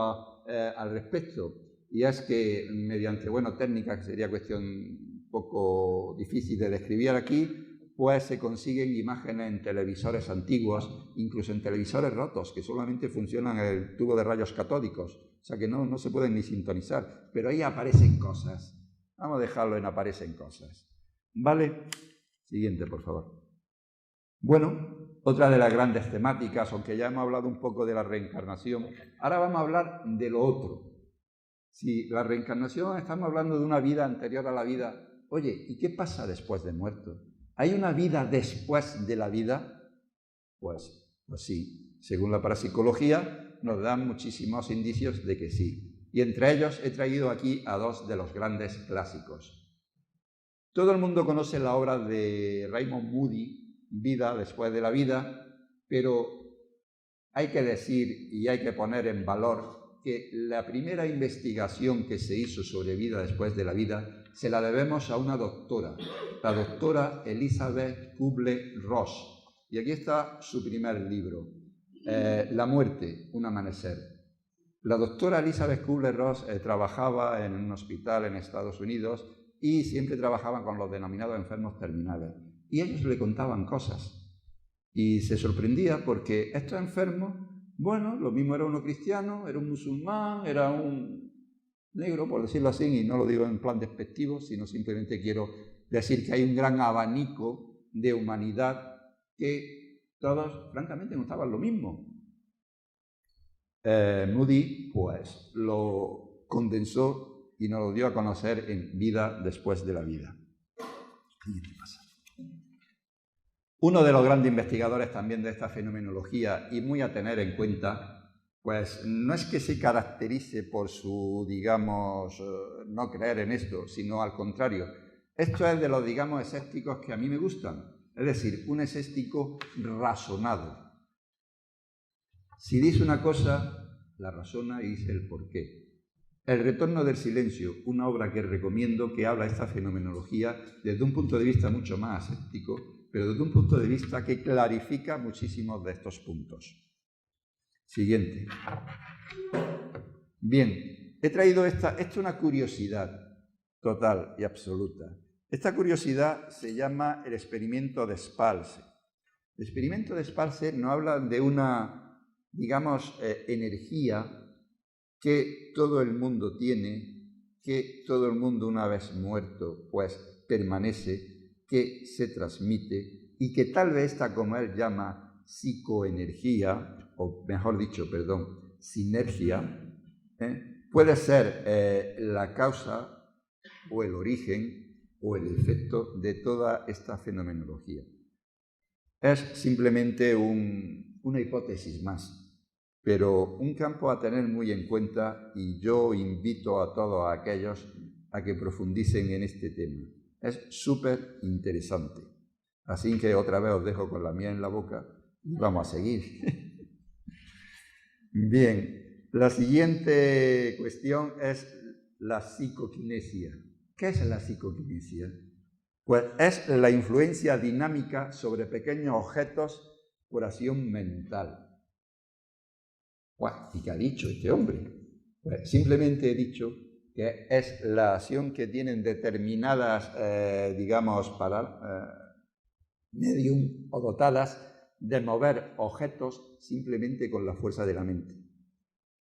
al respecto. Y es que mediante, técnicas, que sería cuestión un poco difícil de describir aquí, pues se consiguen imágenes en televisores antiguos, incluso en televisores rotos, que solamente funcionan el tubo de rayos catódicos. O sea que no se pueden ni sintonizar, pero ahí aparecen cosas. Vamos a dejarlo en aparecen cosas. ¿Vale? Siguiente, por favor. Bueno, otra de las grandes temáticas, aunque ya hemos hablado un poco de la reencarnación, ahora vamos a hablar de lo otro. Si la reencarnación, estamos hablando de una vida anterior a la vida. Oye, ¿y qué pasa después de muerto? ¿Hay una vida después de la vida? Pues sí, según la parapsicología nos dan muchísimos indicios de que sí. Y entre ellos he traído aquí a dos de los grandes clásicos. Todo el mundo conoce la obra de Raymond Moody, Vida después de la vida, pero hay que decir y hay que poner en valor que la primera investigación que se hizo sobre vida después de la vida se la debemos a una doctora, la doctora Elizabeth Kubler-Ross. Y aquí está su primer libro, La muerte, un amanecer. La doctora Elizabeth Kubler-Ross trabajaba en un hospital en Estados Unidos y siempre trabajaba con los denominados enfermos terminales. Y ellos le contaban cosas. Y se sorprendía porque estos enfermos, lo mismo era uno cristiano, era un musulmán, era un negro, por decirlo así, y no lo digo en plan despectivo, sino simplemente quiero decir que hay un gran abanico de humanidad que todos, francamente, no estaban lo mismo. Moody, pues, lo condensó y nos lo dio a conocer en Vida después de la vida. ¿Y qué pasa? Uno de los grandes investigadores también de esta fenomenología, y muy a tener en cuenta, pues no es que se caracterice por su, no creer en esto, sino al contrario. Esto es de los, escépticos que a mí me gustan. Es decir, un escéptico razonado. Si dice una cosa, la razona y dice el porqué. El retorno del silencio, una obra que recomiendo que habla de esta fenomenología desde un punto de vista mucho más escéptico, pero desde un punto de vista que clarifica muchísimos de estos puntos. Siguiente. Bien, he traído esta es una curiosidad total y absoluta. Esta curiosidad se llama el experimento de Spalse. El experimento de Spalse nos habla de una, energía que todo el mundo tiene, que todo el mundo una vez muerto, pues permanece, que se transmite y que tal vez esta, como él llama, psicoenergía, o mejor dicho, perdón, sinergia, puede ser la causa o el origen o el efecto de toda esta fenomenología. Es simplemente una hipótesis más, pero un campo a tener muy en cuenta, y yo invito a todos aquellos a que profundicen en este tema. Es súper interesante. Así que otra vez os dejo con la mía en la boca y vamos a seguir. Bien, la siguiente cuestión es la psicoquinesia. ¿Qué es la psicoquinesia? Pues es la influencia dinámica sobre pequeños objetos por acción mental. ¿Y qué ha dicho este hombre? Pues simplemente he dicho que es la acción que tienen determinadas, digamos, medium o dotadas de mover objetos simplemente con la fuerza de la mente.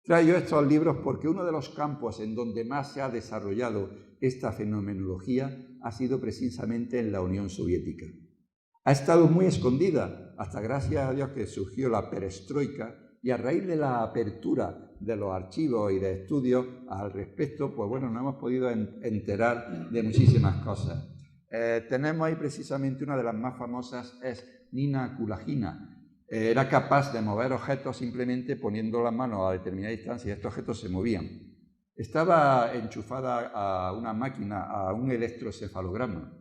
Traigo estos libros porque uno de los campos en donde más se ha desarrollado esta fenomenología ha sido precisamente en la Unión Soviética. Ha estado muy escondida, hasta gracias a Dios que surgió la perestroika, y a raíz de la apertura de los archivos y de estudios al respecto, pues bueno, nos hemos podido enterar de muchísimas cosas. Tenemos ahí precisamente una de las más famosas, es Nina Kulagina. Era capaz de mover objetos simplemente poniendo las manos a determinada distancia y estos objetos se movían. Estaba enchufada a una máquina, a un electrocefalograma.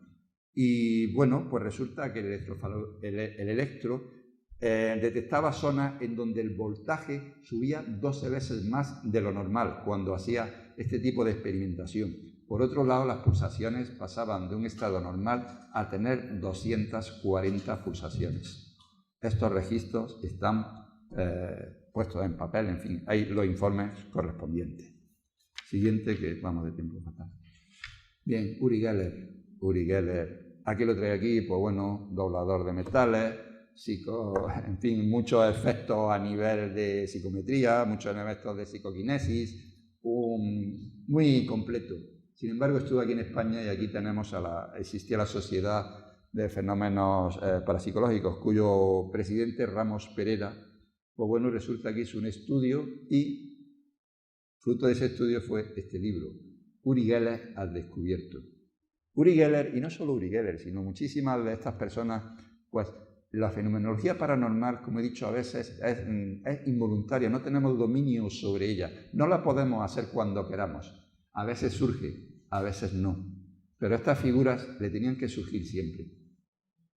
Y bueno, pues resulta que el electro detectaba zonas en donde el voltaje subía 12 veces más de lo normal cuando hacía este tipo de experimentación. Por otro lado, las pulsaciones pasaban de un estado normal a tener 240 pulsaciones. Estos registros están puestos en papel, en fin, hay los informes correspondientes. Siguiente, que vamos de tiempo fatal. Bien, Uri Geller. Aquí lo traigo aquí, pues bueno, doblador de metales, en fin, muchos efectos a nivel de psicometría, muchos efectos de psicoquinesis, muy completo. Sin embargo, estuve aquí en España y aquí tenemos existía la Sociedad de Fenómenos Parapsicológicos, cuyo presidente, Ramos Pereira, pues bueno, resulta que hizo un estudio y fruto de ese estudio fue este libro, Uri Geller al descubierto. Uri Geller, y no solo Uri Geller, sino muchísimas de estas personas, pues la fenomenología paranormal, como he dicho, a veces es involuntaria, no tenemos dominio sobre ella, no la podemos hacer cuando queramos. A veces surge, a veces no. Pero estas figuras le tenían que surgir siempre.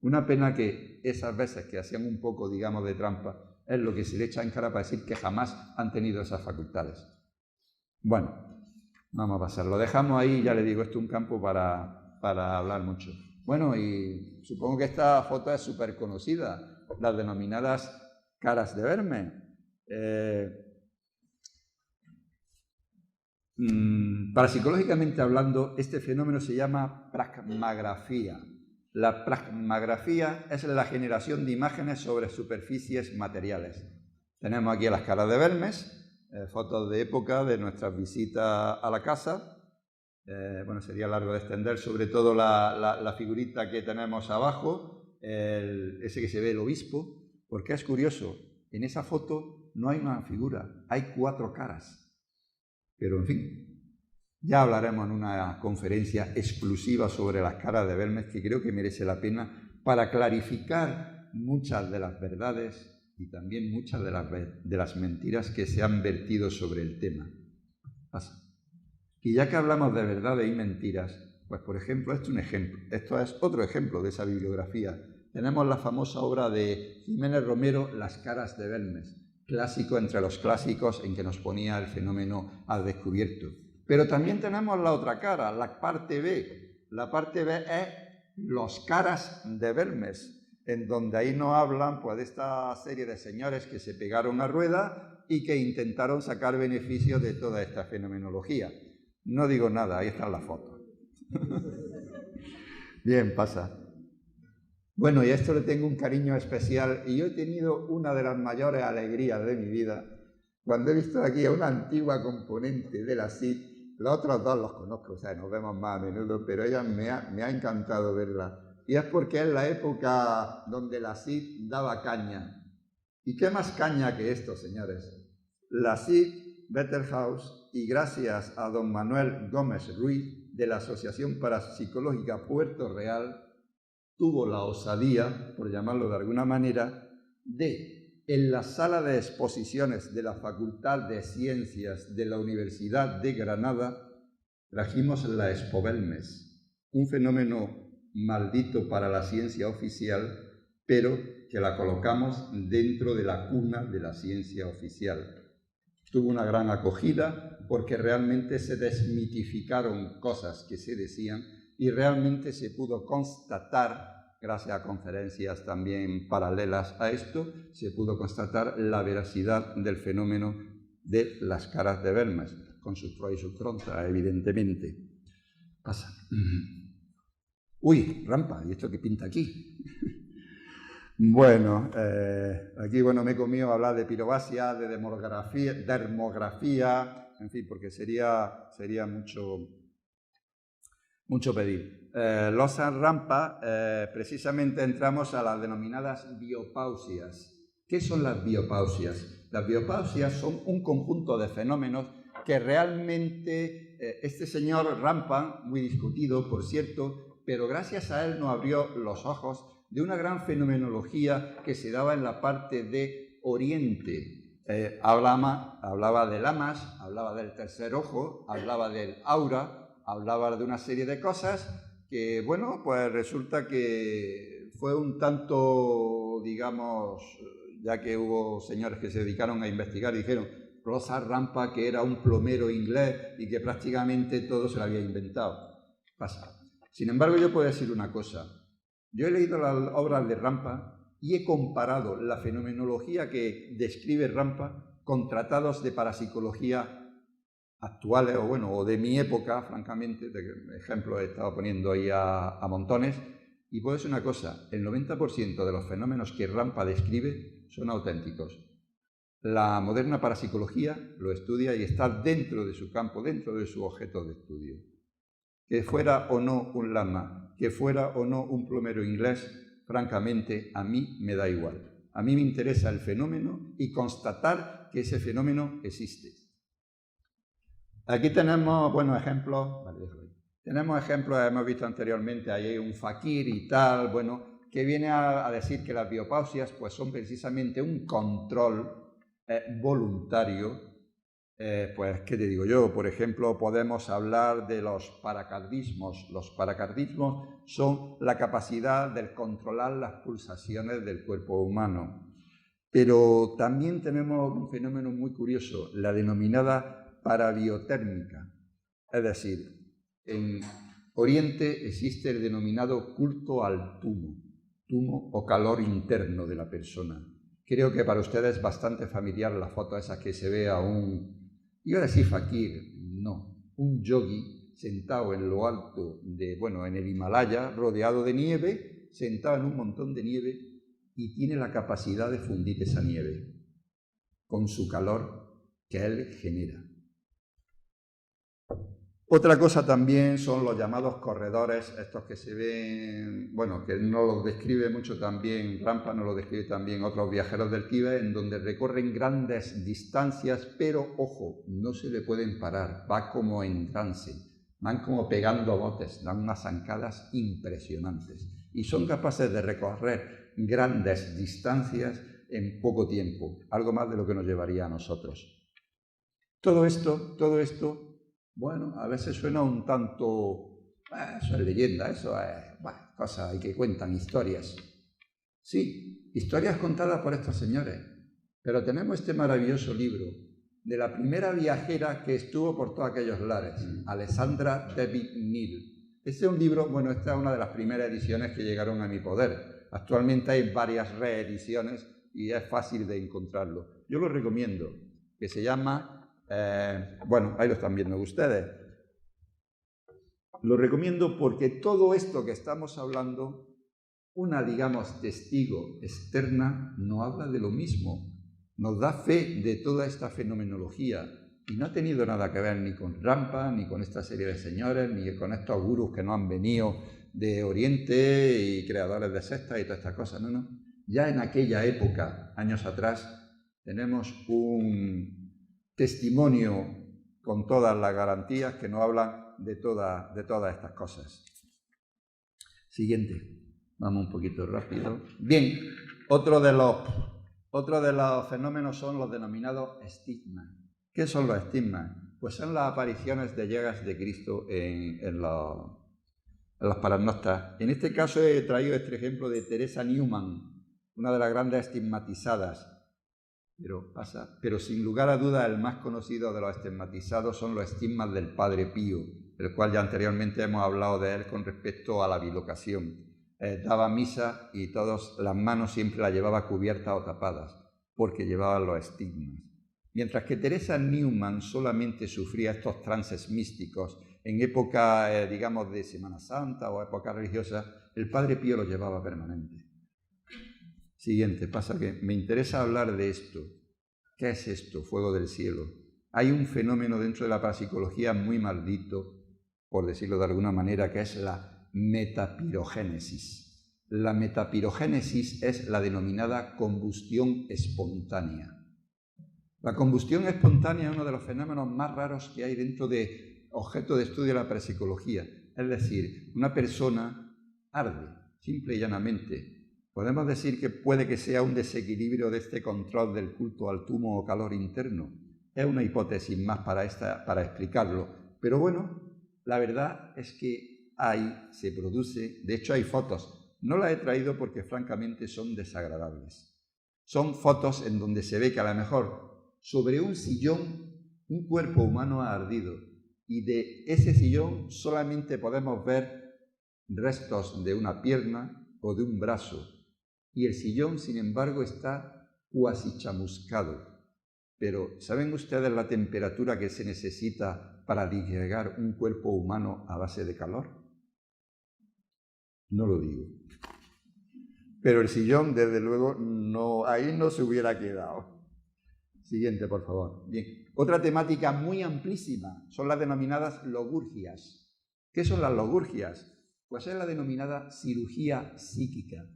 Una pena que esas veces que hacían un poco, digamos, de trampa, es lo que se le echa en cara para decir que jamás han tenido esas facultades. Bueno, vamos a pasar. Lo dejamos ahí, ya le digo, esto es un campo para hablar mucho. Bueno, y supongo que esta foto es súper conocida, las denominadas caras de verme. Parapsicológicamente hablando, este fenómeno se llama pragmagrafía. La pragmagrafía es la generación de imágenes sobre superficies materiales. Tenemos aquí las caras de Belmes, fotos de época de nuestras visitas a la casa. Bueno, sería largo de extender, sobre todo la figurita que tenemos abajo, ese que se ve el obispo, porque es curioso, en esa foto no hay una figura, hay 4 caras. Pero, en fin, ya hablaremos en una conferencia exclusiva sobre las caras de Belmes, que creo que merece la pena para clarificar muchas de las verdades y también muchas de las mentiras que se han vertido sobre el tema. Pasa. Y ya que hablamos de verdades y mentiras, pues por ejemplo, esto es otro ejemplo de esa bibliografía. Tenemos la famosa obra de Jiménez Romero, Las caras de Belmes, clásico entre los clásicos en que nos ponía el fenómeno al descubierto. Pero también tenemos la otra cara, la parte B. La parte B es Los caras de Belmes, en donde ahí nos hablan pues, de esta serie de señores que se pegaron a rueda y que intentaron sacar beneficio de toda esta fenomenología. No digo nada, ahí está la foto. Bien, pasa. Bueno, y a esto le tengo un cariño especial y yo he tenido una de las mayores alegrías de mi vida cuando he visto aquí a una antigua componente de la SID. Los otros dos los conozco, o sea, nos vemos más a menudo, pero ella me ha encantado verla. Y es porque es la época donde la SID daba caña. ¿Y qué más caña que esto, señores? La CIP Betterhouse, y gracias a don Manuel Gómez Ruiz de la Asociación Parapsicológica Puerto Real, tuvo la osadía, por llamarlo de alguna manera, de, en la sala de exposiciones de la Facultad de Ciencias de la Universidad de Granada, trajimos la Expo Belmes, un fenómeno maldito para la ciencia oficial, pero que la colocamos dentro de la cuna de la ciencia oficial. Tuvo una gran acogida porque realmente se desmitificaron cosas que se decían y realmente se pudo constatar, gracias a conferencias también paralelas a esto, se pudo constatar la veracidad del fenómeno de las caras de Belmes, con sus pros y sus contras, evidentemente. Pasa. Uy, rampa, ¿y esto qué pinta aquí? Bueno, aquí me he comido hablar de pirovasia, de dermografía, en fin, porque sería mucho pedir. Los rampa, precisamente entramos a las denominadas biopausias. ¿Qué son las biopausias? Las biopausias son un conjunto de fenómenos que realmente este señor Rampa, muy discutido, por cierto, pero gracias a él nos abrió los ojos de una gran fenomenología que se daba en la parte de Oriente. Hablaba del amas, hablaba del tercer ojo, hablaba del aura, hablaba de una serie de cosas que, bueno, pues resulta que fue un tanto, digamos, ya que hubo señores que se dedicaron a investigar y dijeron Rosa Rampa que era un plomero inglés y que prácticamente todo se lo había inventado. Pasa. Sin embargo, yo puedo decir una cosa. Yo he leído las obras de Rampa y he comparado la fenomenología que describe Rampa con tratados de parapsicología actuales o de mi época, francamente, de ejemplo he estado poniendo ahí a montones, y puedo decir una cosa, el 90% de los fenómenos que Rampa describe son auténticos. La moderna parapsicología lo estudia y está dentro de su campo, dentro de su objeto de estudio. Que fuera o no un lama, que fuera o no un plomero inglés, francamente a mí me da igual. A mí me interesa el fenómeno y constatar que ese fenómeno existe. Aquí tenemos, ejemplos. Tenemos ejemplos, hemos visto anteriormente, ahí un fakir y tal, que viene a decir que las biopausias pues, son precisamente un control voluntario. Pues, ¿qué te digo yo? Por ejemplo, podemos hablar de los paracardismos. Los paracardismos son la capacidad de controlar las pulsaciones del cuerpo humano. Pero también tenemos un fenómeno muy curioso, la denominada parabiotérmica. Es decir, en Oriente existe el denominado culto al tumo o calor interno de la persona. Creo que para ustedes es bastante familiar la foto esa que se ve a iba a decir fakir, no, un yogi sentado en lo alto en el Himalaya, rodeado de nieve, sentado en un montón de nieve y tiene la capacidad de fundir esa nieve con su calor que él genera. Otra cosa también son los llamados corredores, estos que se ven, que no los describe mucho también Rampa, no los describe también otros viajeros del Tíbet, en donde recorren grandes distancias, pero, ojo, no se le pueden parar, va como en trance, van como pegando botes, dan unas zancadas impresionantes y son capaces de recorrer grandes distancias en poco tiempo, algo más de lo que nos llevaría a nosotros. Todo esto, a veces suena un tanto, eso es leyenda, eso es cosas que cuentan historias. Sí, historias contadas por estos señores, pero tenemos este maravilloso libro de la primera viajera que estuvo por todos aquellos lares, Alessandra David Neal. Este es un libro, esta es una de las primeras ediciones que llegaron a mi poder. Actualmente hay varias reediciones y es fácil de encontrarlo. Yo lo recomiendo, que se llama... ahí lo están viendo ustedes. Lo recomiendo porque todo esto que estamos hablando, una, testigo externa, no habla de lo mismo. Nos da fe de toda esta fenomenología y no ha tenido nada que ver ni con Rampa, ni con esta serie de señores, ni con estos gurús que no han venido de Oriente y creadores de sectas y todas estas cosas. No. ya en aquella época, años atrás, tenemos un testimonio con todas las garantías que nos hablan de todas estas cosas. Siguiente. Vamos un poquito rápido. Bien, otro de los fenómenos son los denominados estigmas. ¿Qué son los estigmas? Pues son las apariciones de llagas de Cristo en las paranoctas. En este caso he traído este ejemplo de Teresa Newman, una de las grandes estigmatizadas. Pero sin lugar a dudas el más conocido de los estigmatizados son los estigmas del Padre Pío, del cual ya anteriormente hemos hablado de él con respecto a la bilocación. Daba misa y todas las manos siempre las llevaba cubiertas o tapadas, porque llevaban los estigmas. Mientras que Teresa Newman solamente sufría estos trances místicos en época, digamos, de Semana Santa o época religiosa, el Padre Pío los llevaba permanente. Siguiente, pasa que me interesa hablar de esto. ¿Qué es esto? Fuego del cielo. Hay un fenómeno dentro de la parapsicología muy maldito, por decirlo de alguna manera, que es la metapirogénesis. La metapirogénesis es la denominada combustión espontánea. La combustión espontánea es uno de los fenómenos más raros que hay dentro de objeto de estudio de la parapsicología. Es decir, una persona arde, simple y llanamente. Podemos decir que puede que sea un desequilibrio de este control del culto al humo o calor interno. Es una hipótesis más para explicarlo. Pero bueno, la verdad es que se produce, de hecho hay fotos. No las he traído porque francamente son desagradables. Son fotos en donde se ve que a lo mejor sobre un sillón un cuerpo humano ha ardido y de ese sillón solamente podemos ver restos de una pierna o de un brazo. Y el sillón, sin embargo, está cuasi chamuscado. Pero, ¿saben ustedes la temperatura que se necesita para disgregar un cuerpo humano a base de calor? No lo digo. Pero el sillón, desde luego, ahí no se hubiera quedado. Siguiente, por favor. Bien. Otra temática muy amplísima son las denominadas logurgias. ¿Qué son las logurgias? Pues es la denominada cirugía psíquica.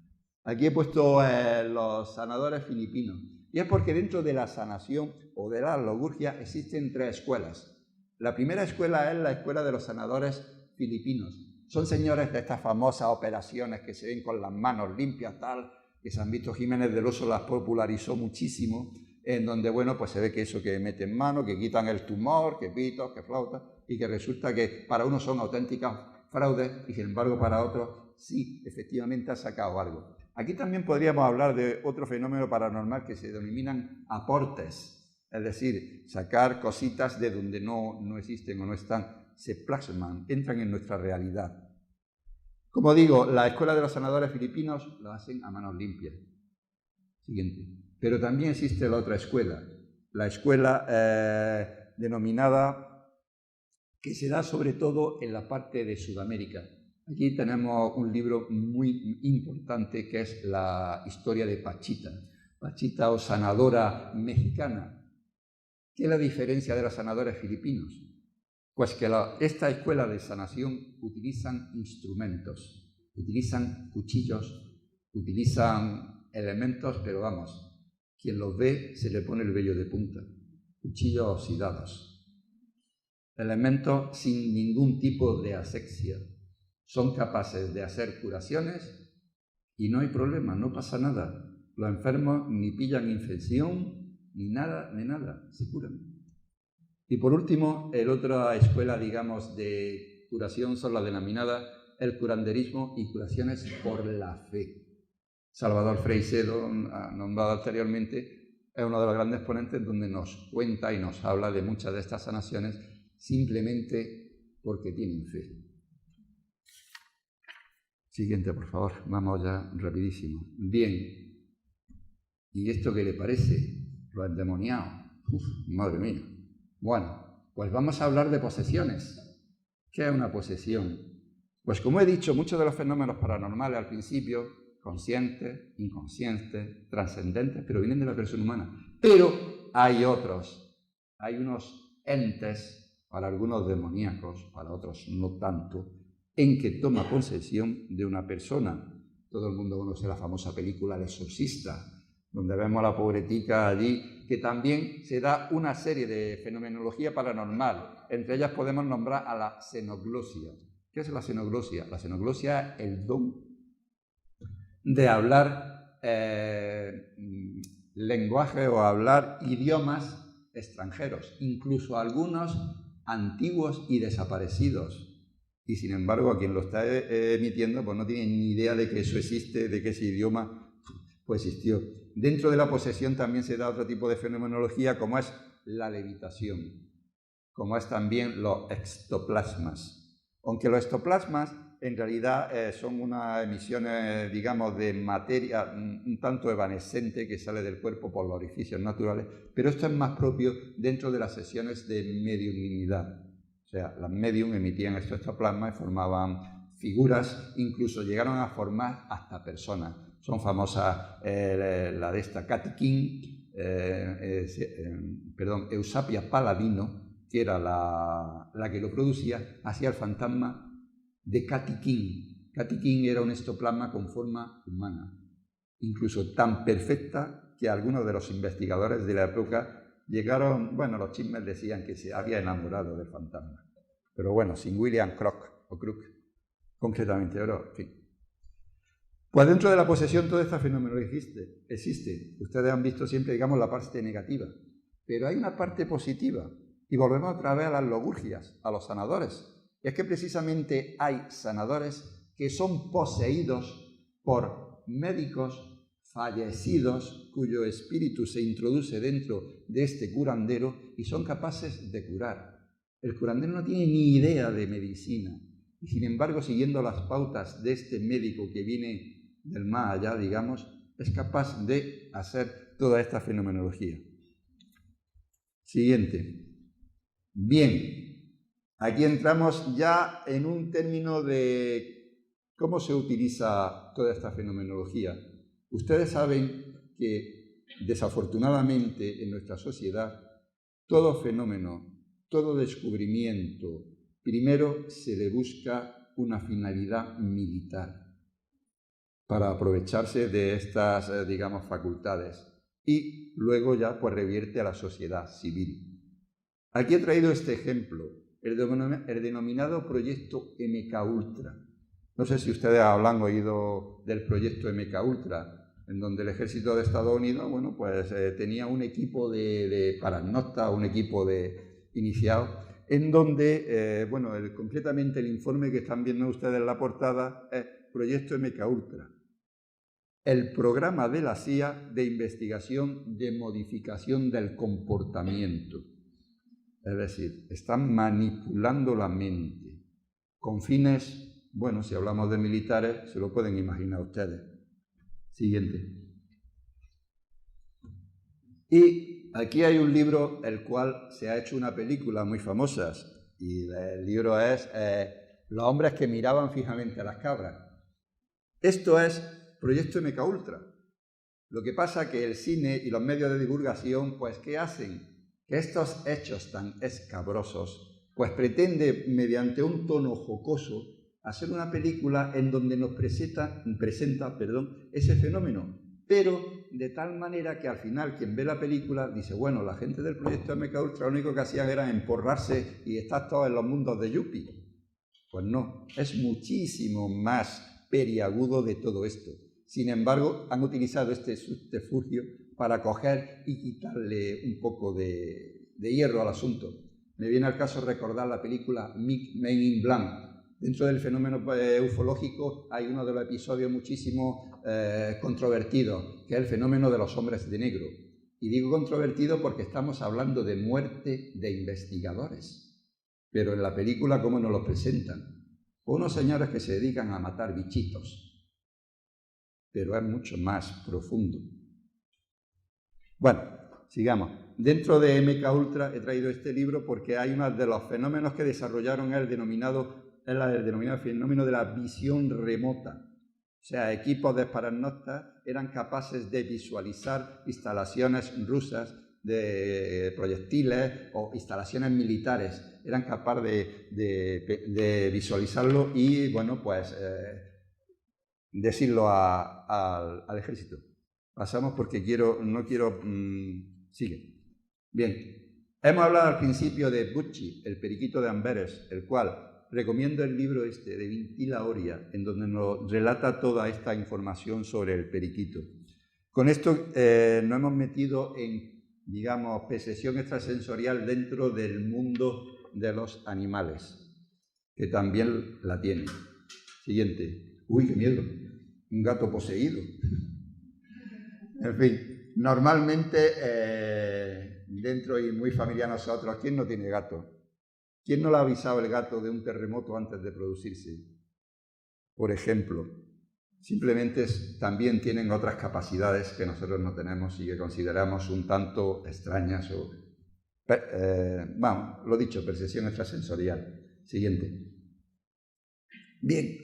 Aquí he puesto los sanadores filipinos. Y es porque dentro de la sanación o de la logurgia existen tres escuelas. La primera escuela es la escuela de los sanadores filipinos. Son señores de estas famosas operaciones que se ven con las manos limpias, tal, que San Vito Jiménez del Oso las popularizó muchísimo, en donde, bueno, pues se ve que eso que meten mano, que quitan el tumor, que pitos, que flautas, y que resulta que para unos son auténticas fraudes y sin embargo para otros sí, efectivamente ha sacado algo. Aquí también podríamos hablar de otro fenómeno paranormal que se denominan aportes, es decir, sacar cositas de donde no existen o no están, se plasman, entran en nuestra realidad. Como digo, la escuela de los sanadores filipinos lo hacen a manos limpias. Siguiente. Pero también existe la otra escuela, la escuela denominada que se da sobre todo en la parte de Sudamérica. Aquí tenemos un libro muy importante que es la historia de Pachita. Pachita o sanadora mexicana. ¿Qué es la diferencia de los sanadores filipinos? Pues que esta escuela de sanación utilizan instrumentos, utilizan cuchillos, utilizan elementos, pero vamos, quien los ve se le pone el vello de punta. Cuchillos oxidados. Elementos sin ningún tipo de asexia. Son capaces de hacer curaciones y no hay problema, no pasa nada. Los enfermos ni pillan infección, ni nada, se curan. Y por último, la otra escuela, digamos, de curación son las denominadas el curanderismo y curaciones por la fe. Salvador Freixedo, nombrado anteriormente, es uno de los grandes ponentes donde nos cuenta y nos habla de muchas de estas sanaciones simplemente porque tienen fe. Siguiente, por favor. Vamos ya rapidísimo. Bien. ¿Y esto qué le parece? Lo endemoniado. Madre mía. Bueno, pues vamos a hablar de posesiones. ¿Qué es una posesión? Pues como he dicho, muchos de los fenómenos paranormales al principio, conscientes, inconscientes, trascendentes, pero vienen de la persona humana. Pero hay otros. Hay unos entes, para algunos demoníacos, para otros no tanto, en que toma posesión de una persona. Todo el mundo conoce la famosa película El exorcista, donde vemos a la pobretica allí, que también se da una serie de fenomenología paranormal. Entre ellas podemos nombrar a la xenoglosia. ¿Qué es la xenoglosia? La xenoglosia es el don de hablar lenguaje o hablar idiomas extranjeros, incluso algunos antiguos y desaparecidos. Y sin embargo, a quien lo está emitiendo, pues no tiene ni idea de que eso existe, de que ese idioma pues existió. Dentro de la posesión también se da otro tipo de fenomenología, como es la levitación, como es también los ectoplasmas. Aunque los ectoplasmas en realidad son unas emisiones, digamos, de materia un tanto evanescente que sale del cuerpo por los orificios naturales, pero esto es más propio dentro de las sesiones de mediumnidad. O sea, las medium emitían estos ectoplasmas y formaban figuras, incluso llegaron a formar hasta personas. Son famosas la de esta Katy King, Eusapia Paladino, que era la que lo producía, hacía el fantasma de Katy King. Katy King era un ectoplasma con forma humana, incluso tan perfecta que algunos de los investigadores de la época llegaron, bueno, los chismes decían que se había enamorado del fantasma, pero bueno, sin William Crook, concretamente, pero en fin. Pues dentro de la posesión toda esta fenomenología existe. Ustedes han visto siempre, digamos, la parte negativa, pero hay una parte positiva, y volvemos otra vez a las logurgias, a los sanadores. Y es que precisamente hay sanadores que son poseídos por médicos fallecidos cuyo espíritu se introduce dentro de este curandero y son capaces de curar. El curandero no tiene ni idea de medicina y sin embargo, siguiendo las pautas de este médico que viene del más allá, digamos, es capaz de hacer toda esta fenomenología. Siguiente. Bien. Aquí entramos ya en un término de cómo se utiliza toda esta fenomenología. Ustedes saben que, desafortunadamente, en nuestra sociedad, todo fenómeno, todo descubrimiento, primero se le busca una finalidad militar para aprovecharse de estas, digamos, facultades y luego ya pues revierte a la sociedad civil. Aquí he traído este ejemplo. El denominado proyecto MKUltra. No sé si ustedes han oído del proyecto MKUltra, en donde el ejército de Estados Unidos, bueno, pues tenía un equipo de paragnostas, un equipo de iniciados, en donde, bueno, concretamente el informe que están viendo ustedes en la portada es Proyecto MKUltra, el programa de la CIA de investigación de modificación del comportamiento. Es decir, están manipulando la mente con fines, bueno, si hablamos de militares, se lo pueden imaginar ustedes. Siguiente. Y aquí hay un libro, el cual se ha hecho una película muy famosa, y el libro es Los hombres que miraban fijamente a las cabras. Esto es Proyecto MKUltra. Lo que pasa es que el cine y los medios de divulgación, pues, ¿qué hacen? Que estos hechos tan escabrosos, pues pretende, mediante un tono jocoso, hacer una película en donde nos presenta ese fenómeno, pero de tal manera que al final quien ve la película dice, bueno, la gente del proyecto MKUltra lo único que hacían era emporrarse y estar todos en los mundos de Yuppie. Pues no, es muchísimo más periagudo de todo esto. Sin embargo, han utilizado este subterfugio para coger y quitarle un poco de hierro al asunto. Me viene al caso recordar la película Men in Black. Dentro del fenómeno ufológico hay uno de los episodios muchísimo controvertidos, que es el fenómeno de los hombres de negro. Y digo controvertido porque estamos hablando de muerte de investigadores. Pero en la película, ¿cómo nos lo presentan? Unos señores que se dedican a matar bichitos. Pero es mucho más profundo. Bueno, sigamos. Dentro de MKUltra he traído este libro porque hay uno de los fenómenos que desarrollaron el denominado fenómeno de la visión remota. O sea, equipos de paragnostas eran capaces de visualizar instalaciones rusas de proyectiles o instalaciones militares. Eran capaces de visualizarlo y, bueno, pues decirlo al ejército. Pasamos porque no quiero... sigue. Bien, hemos hablado al principio de Bucci, el periquito de Amberes, el cual recomiendo el libro de Vintila Oria, en donde nos relata toda esta información sobre el periquito. Con esto nos hemos metido en, digamos, percepción extrasensorial dentro del mundo de los animales, que también la tienen. Siguiente. Uy, qué miedo. Un gato poseído. En fin, normalmente, dentro y muy familiar a nosotros, ¿quién no tiene gato? ¿Quién no le ha avisado el gato de un terremoto antes de producirse? Por ejemplo, simplemente también tienen otras capacidades que nosotros no tenemos y que consideramos un tanto extrañas o... vamos, lo dicho, percepción extrasensorial. Siguiente. Bien.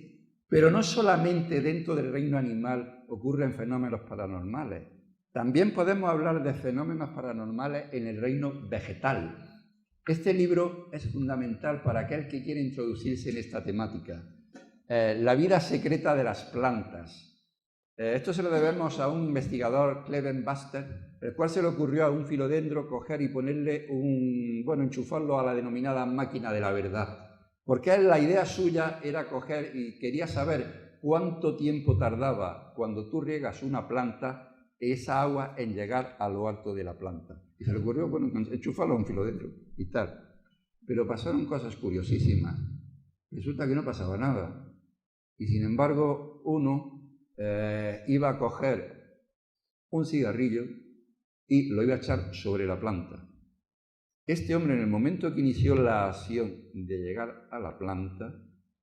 Pero no solamente dentro del reino animal ocurren fenómenos paranormales, también podemos hablar de fenómenos paranormales en el reino vegetal. Este libro es fundamental para aquel que quiere introducirse en esta temática. La vida secreta de las plantas. Esto se lo debemos a un investigador, Clement Buster, el cual se le ocurrió a un filodendro coger y ponerle enchufarlo a la denominada máquina de la verdad. Porque la idea suya era coger y quería saber cuánto tiempo tardaba cuando tú riegas una planta esa agua en llegar a lo alto de la planta. Y se le ocurrió, enchufarlo a un filodendro y tal. Pero pasaron cosas curiosísimas. Resulta que no pasaba nada. Y sin embargo, uno iba a coger un cigarrillo y lo iba a echar sobre la planta. Este hombre, en el momento que inició la acción de llegar a la planta,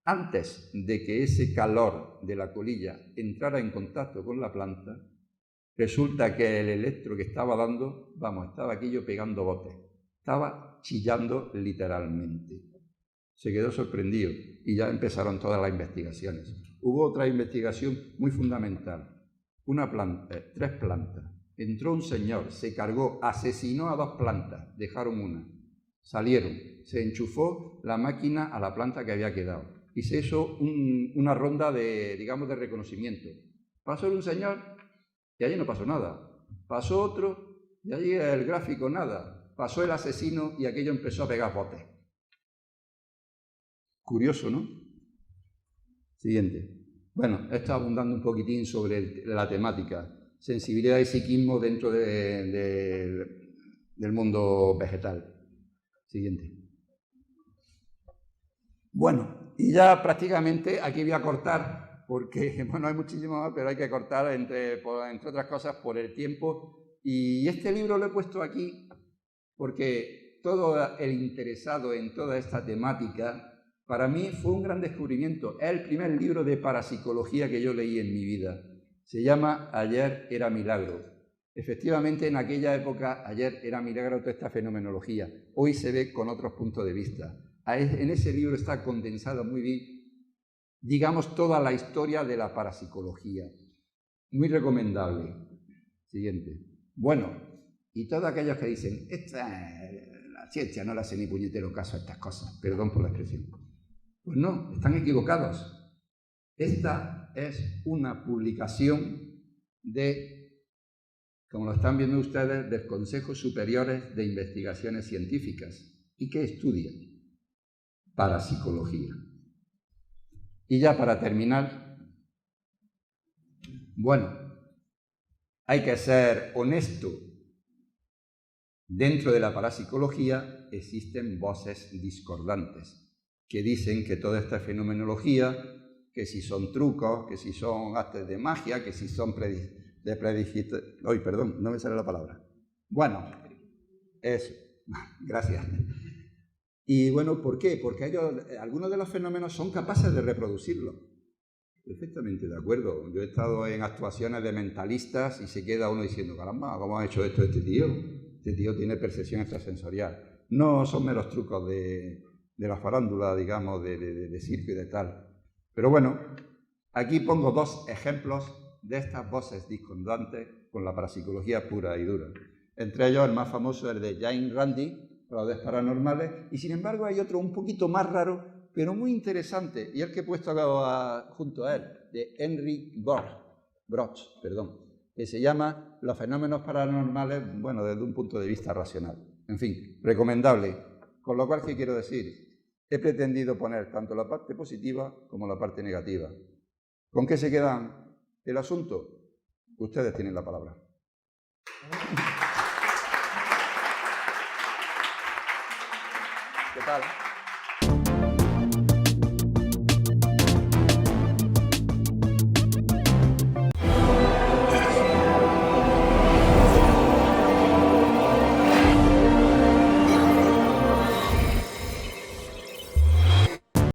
antes de que ese calor de la colilla entrara en contacto con la planta, resulta que el electro que estaba dando, estaba aquello pegando botes, estaba chillando literalmente. Se quedó sorprendido y ya empezaron todas las investigaciones. Hubo otra investigación muy fundamental, 3 plantas. Entró un señor, se cargó, asesinó a 2 plantas, dejaron una. Salieron, se enchufó la máquina a la planta que había quedado y se hizo una ronda de reconocimiento. Pasó un señor y allí no pasó nada. Pasó otro y allí el gráfico nada. Pasó el asesino y aquello empezó a pegar botes. Curioso, ¿no? Siguiente. Bueno, he estado abundando un poquitín sobre la temática. Sensibilidad y psiquismo dentro del mundo vegetal. Siguiente. Bueno, y ya prácticamente aquí voy a cortar, porque hay muchísimo más, pero hay que cortar entre otras cosas por el tiempo. Y este libro lo he puesto aquí porque todo el interesado en toda esta temática, para mí fue un gran descubrimiento. Es el primer libro de parapsicología que yo leí en mi vida. Se llama Ayer era milagro. Efectivamente, en aquella época, ayer era milagro toda esta fenomenología. Hoy se ve con otros puntos de vista. En ese libro está condensada muy bien, digamos, toda la historia de la parapsicología. Muy recomendable. Siguiente. Bueno, y todos aquellos que dicen, la ciencia no le hace ni puñetero caso a estas cosas, perdón por la expresión. Pues no, están equivocados. Esta es una publicación como lo están viendo ustedes, del Consejo Superior de Investigaciones Científicas. ¿Y qué estudia? Parapsicología. Y ya para terminar, bueno, hay que ser honesto. Dentro de la parapsicología existen voces discordantes que dicen que toda esta fenomenología, que si son trucos, que si son actos de magia, que si son perdón, no me sale la palabra. Bueno, eso, gracias. Y bueno, ¿por qué? Porque algunos de los fenómenos son capaces de reproducirlo. Perfectamente de acuerdo. Yo he estado en actuaciones de mentalistas y se queda uno diciendo, caramba, ¿cómo ha hecho esto este tío? Este tío tiene percepción extrasensorial. No son meros trucos de la farándula, digamos, de circo y de tal. Pero bueno, aquí pongo 2 ejemplos de estas voces discordantes con la parapsicología pura y dura. Entre ellos, el más famoso es el de James Randi, para los paranormales, y sin embargo hay otro un poquito más raro, pero muy interesante, y el que he puesto junto a él, de Henry Broch, que se llama Los fenómenos paranormales, bueno, desde un punto de vista racional. En fin, recomendable. Con lo cual, ¿qué quiero decir? He pretendido poner tanto la parte positiva como la parte negativa. ¿Con qué se quedan el asunto? Ustedes tienen la palabra. ¿Qué tal?